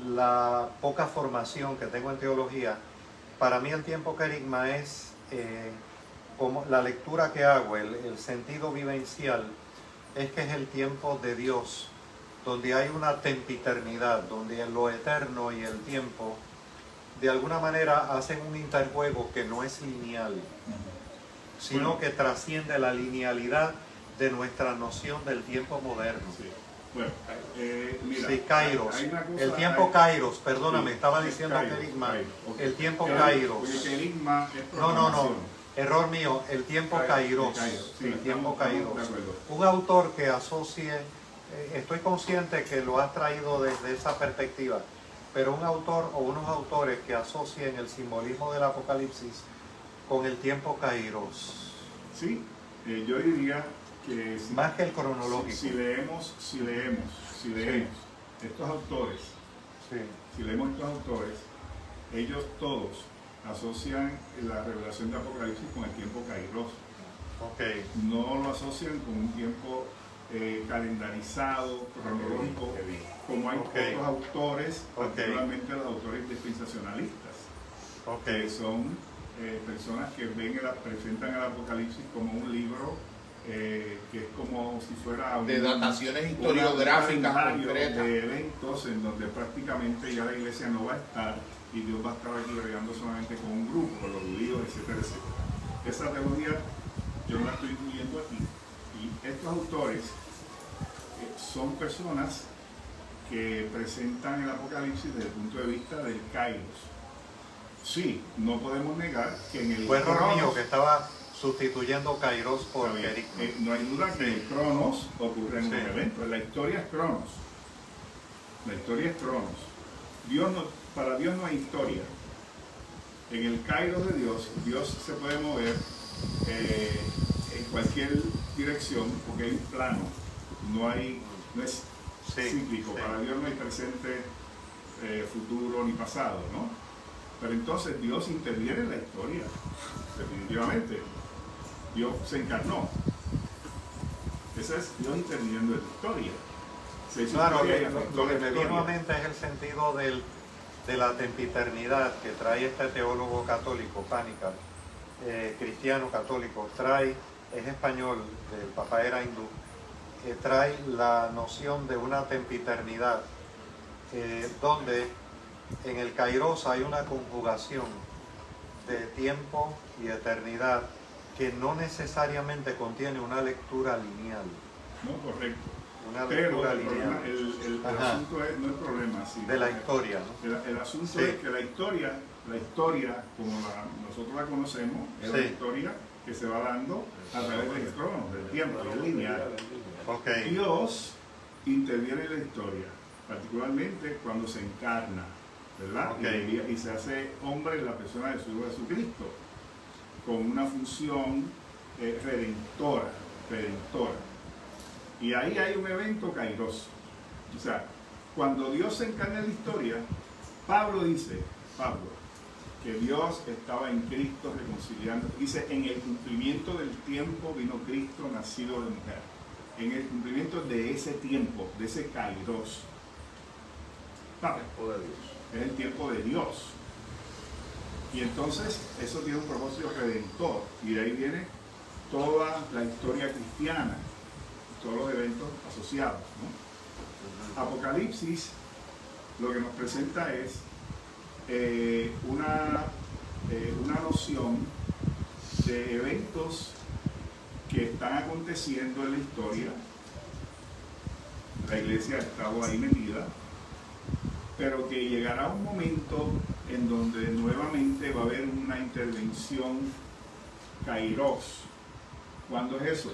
Speaker 3: la poca formación que tengo en teología, para mí el tiempo querigma es como la lectura que hago, el sentido vivencial, es que es el tiempo de Dios, donde hay una tempiternidad, donde lo eterno y el tiempo de alguna manera hacen un interjuego que no es lineal, sino que trasciende la linealidad de nuestra noción del tiempo moderno.
Speaker 4: Sí. Bueno, mira,
Speaker 3: Sí, Kairos.
Speaker 4: hay una cosa,
Speaker 3: El tiempo Kairos, perdóname,
Speaker 4: Sí,
Speaker 3: estaba
Speaker 4: es
Speaker 3: diciendo
Speaker 4: Kairos,
Speaker 3: querigma.
Speaker 4: Kairos, ok.
Speaker 3: El tiempo
Speaker 4: Porque
Speaker 3: Kairos.
Speaker 4: querigma es
Speaker 3: No,
Speaker 4: programación.
Speaker 3: error mío, el tiempo Kairos.
Speaker 4: Kairos, sí,
Speaker 3: El tiempo
Speaker 4: estamos de
Speaker 3: Kairos.
Speaker 4: acuerdo.
Speaker 3: Un autor que asocie, estoy consciente que lo has traído desde esa perspectiva, pero un autor o unos autores que asocien el simbolismo del Apocalipsis con el tiempo Kairos,
Speaker 4: Sí, yo diría que
Speaker 3: más que el cronológico.
Speaker 4: si leemos estos autores, ellos todos asocian la revelación de Apocalipsis con el tiempo Kairos.
Speaker 3: Ok.
Speaker 4: No lo asocian con un tiempo calendarizado, cronológico, como hay otros autores, particularmente los autores dispensacionalistas, que son personas que presentan el Apocalipsis como un libro que es como si fuera
Speaker 1: de dataciones historiográficas
Speaker 4: calendario
Speaker 1: concretas.
Speaker 4: de eventos en donde prácticamente ya la iglesia no va a estar y Dios va a estar aquí bregando solamente con un grupo, con los judíos, etcétera, etcétera. Esa teoría yo no la estoy incluyendo aquí. Y estos autores son personas que presentan el Apocalipsis desde el punto de vista del Kairos. Sí, no podemos negar que en el
Speaker 3: Fue error
Speaker 4: Cronos,
Speaker 3: mío que estaba sustituyendo Kairos por
Speaker 4: está bien,
Speaker 3: querigma.
Speaker 4: no hay duda que en el Cronos ocurren
Speaker 3: Sí.
Speaker 4: los eventos. La historia es Cronos. La historia es Cronos. Para Dios no hay historia. En el Kairos de Dios, Dios se puede mover en cualquier dirección porque hay un plano. No es cíclico.
Speaker 3: Sí.
Speaker 4: Para Dios no hay presente, futuro ni pasado, ¿no? Pero entonces Dios interviene en la historia, definitivamente. Dios se encarnó. Ese es Dios interviniendo en la historia. Se hizo
Speaker 3: Claro,
Speaker 4: historia y afectó
Speaker 3: lo que
Speaker 4: la
Speaker 3: me
Speaker 4: historia.
Speaker 3: vino a mente es el sentido de la tempiternidad que trae este teólogo católico, Pánica, cristiano católico, es español, el papá era hindú, trae la noción de una tempiternidad, donde en el Kairos hay una conjugación de tiempo y eternidad que no necesariamente contiene una lectura lineal.
Speaker 4: No, correcto.
Speaker 3: Una
Speaker 4: Pero
Speaker 3: lectura
Speaker 4: el, problema,
Speaker 3: lineal
Speaker 4: el
Speaker 3: Ajá.
Speaker 4: asunto es, no el problema, sino
Speaker 3: de la historia, ¿no?
Speaker 4: el asunto
Speaker 3: Sí.
Speaker 4: es que la historia como nosotros la conocemos, es la
Speaker 3: Sí.
Speaker 4: historia que se va dando a través del crono, del tiempo, es lineal.
Speaker 3: Ok,
Speaker 4: Dios interviene en la historia, particularmente cuando se encarna, ¿verdad?
Speaker 3: Ok.
Speaker 4: Y se hace hombre en la persona de su Hijo Jesucristo, con una función redentora. Y ahí hay un evento kairos. O sea, cuando Dios se encarna en la historia, Pablo dice, que Dios estaba en Cristo reconciliando. Dice, en el cumplimiento del tiempo vino Cristo nacido de mujer. En el cumplimiento de ese tiempo, de ese kairos. Es el tiempo de Dios. Y entonces eso tiene un propósito redentor. Y de ahí viene toda la historia cristiana, todos los eventos asociados, ¿no? Apocalipsis lo que nos presenta es una noción de eventos que están aconteciendo en la historia. La iglesia ha estado ahí metida, pero que llegará un momento en donde nuevamente va a haber una intervención kairos. ¿Cuándo es eso?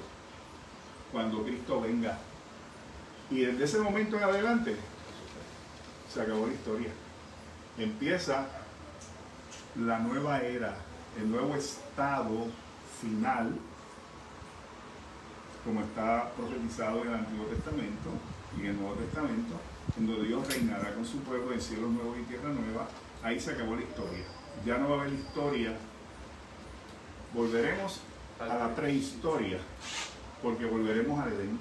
Speaker 4: Cuando Cristo venga. Y desde ese momento en adelante se acabó la historia. Empieza la nueva era, el nuevo estado final, como está profetizado en el Antiguo Testamento y en el Nuevo Testamento, en donde Dios reinará con su pueblo en cielos nuevos y tierra nueva. Ahí se acabó la historia. Ya no va a haber historia. Volveremos a la prehistoria, porque volveremos al Edén.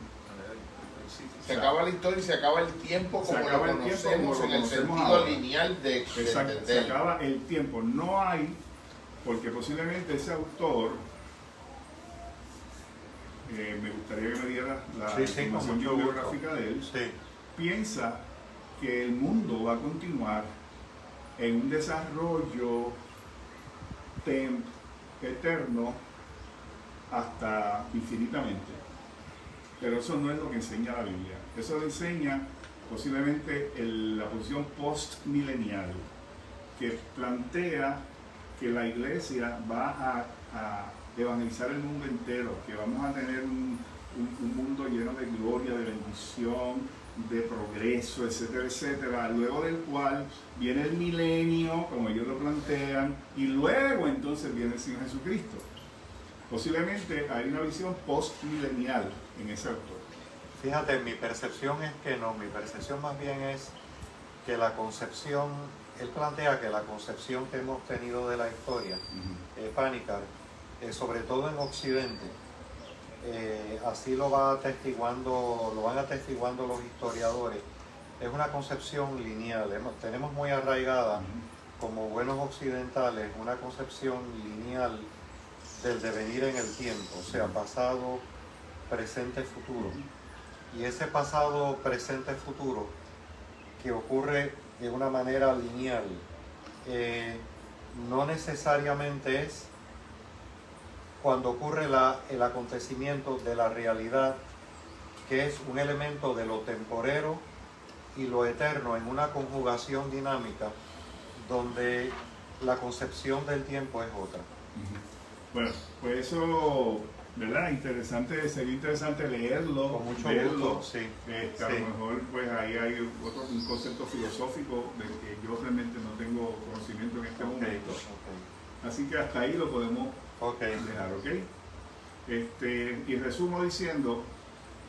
Speaker 1: Se acaba la historia y se acaba el tiempo como lo conocemos en el sentido lineal de
Speaker 4: Exacto, se acaba el tiempo. No hay, porque posiblemente ese autor, me gustaría que me diera la información biográfica de él, piensa que el mundo va a continuar en un desarrollo eterno hasta infinitamente. Pero eso no es lo que enseña la Biblia. Eso lo enseña posiblemente la posición postmilenial, que plantea que la iglesia va a evangelizar el mundo entero, que vamos a tener un mundo lleno de gloria, de bendición, de progreso, etcétera, etcétera, luego del cual viene el milenio, como ellos lo plantean, y luego entonces viene el Señor Jesucristo. Posiblemente hay una visión postmilenial en ese autor.
Speaker 3: Fíjate, mi percepción es que no, mi percepción más bien es que la concepción, él plantea que la concepción que hemos tenido de la historia, pánica, sobre todo en Occidente, así lo van atestiguando los historiadores, es una concepción lineal. Tenemos muy arraigada, como buenos occidentales, una concepción lineal del devenir en el tiempo, o sea, pasado, presente, futuro. Y ese pasado, presente, futuro, que ocurre de una manera lineal, no necesariamente es cuando ocurre el acontecimiento de la realidad, que es un elemento de lo temporero y lo eterno en una conjugación dinámica, donde la concepción del tiempo es otra.
Speaker 4: Bueno, pues eso, ¿verdad? Sería interesante leerlo.
Speaker 3: Con mucho
Speaker 4: verlo.
Speaker 3: gusto, sí.
Speaker 4: A lo mejor pues ahí hay un concepto filosófico del que yo realmente no tengo conocimiento en este momento. Así que hasta ahí lo podemos dejar, ¿ok? Y resumo diciendo,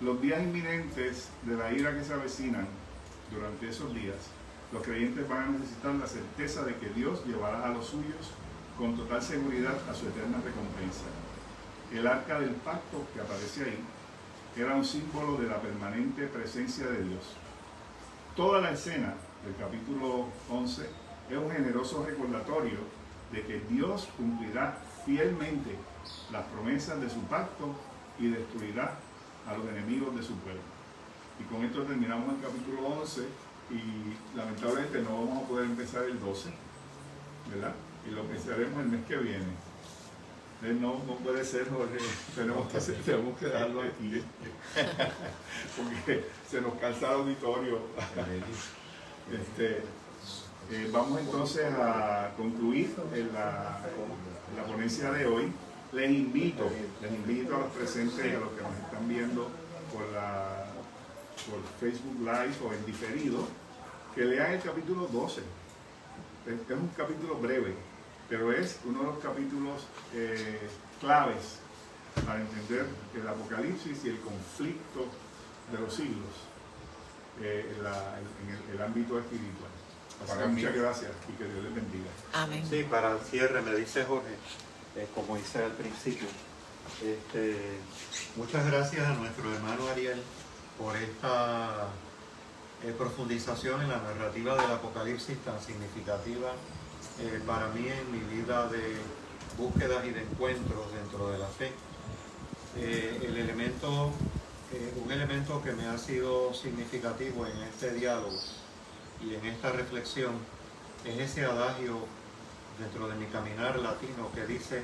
Speaker 4: los días inminentes de la ira que se avecinan durante esos días, los creyentes van a necesitar la certeza de que Dios llevará a los suyos con total seguridad a su eterna recompensa. El arca del pacto que aparece ahí era un símbolo de la permanente presencia de Dios. Toda la escena del capítulo 11 es un generoso recordatorio de que Dios cumplirá fielmente las promesas de su pacto y destruirá a los enemigos de su pueblo. Y con esto terminamos el capítulo 11 y lamentablemente no vamos a poder empezar el 12, ¿verdad? Y lo empezaremos el mes que viene. No puede ser, Jorge. Tenemos que dejarlo aquí. Porque se nos cansa el auditorio. Vamos entonces a concluir la ponencia de hoy. Les invito a los presentes y a los que nos están viendo por Facebook Live o en diferido, que lean el capítulo 12. Es un capítulo breve, pero es uno de los capítulos claves para entender el Apocalipsis y el conflicto de los siglos en el ámbito espiritual. Así que muchas gracias y que Dios les bendiga.
Speaker 2: Amén.
Speaker 3: Sí, para el cierre me dice Jorge, como hice al principio, muchas gracias a nuestro hermano Ariel por esta profundización en la narrativa del Apocalipsis tan significativa para mí en mi vida de búsquedas y de encuentros dentro de la fe. Un elemento que me ha sido significativo en este diálogo y en esta reflexión es ese adagio dentro de mi caminar latino que dice,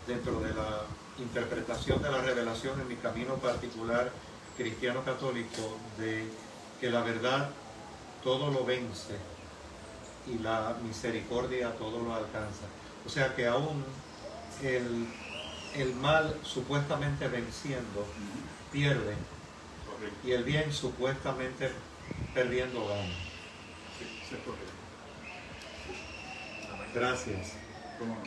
Speaker 3: dentro de la interpretación de la revelación en mi camino particular cristiano católico, de que la verdad todo lo vence y la misericordia todo lo alcanza. O sea que aún el mal supuestamente venciendo pierde,
Speaker 4: Correcto.
Speaker 3: y el bien supuestamente perdiendo gana.
Speaker 4: Sí, eso es correcto.
Speaker 3: Gracias.
Speaker 4: ¿Cómo no?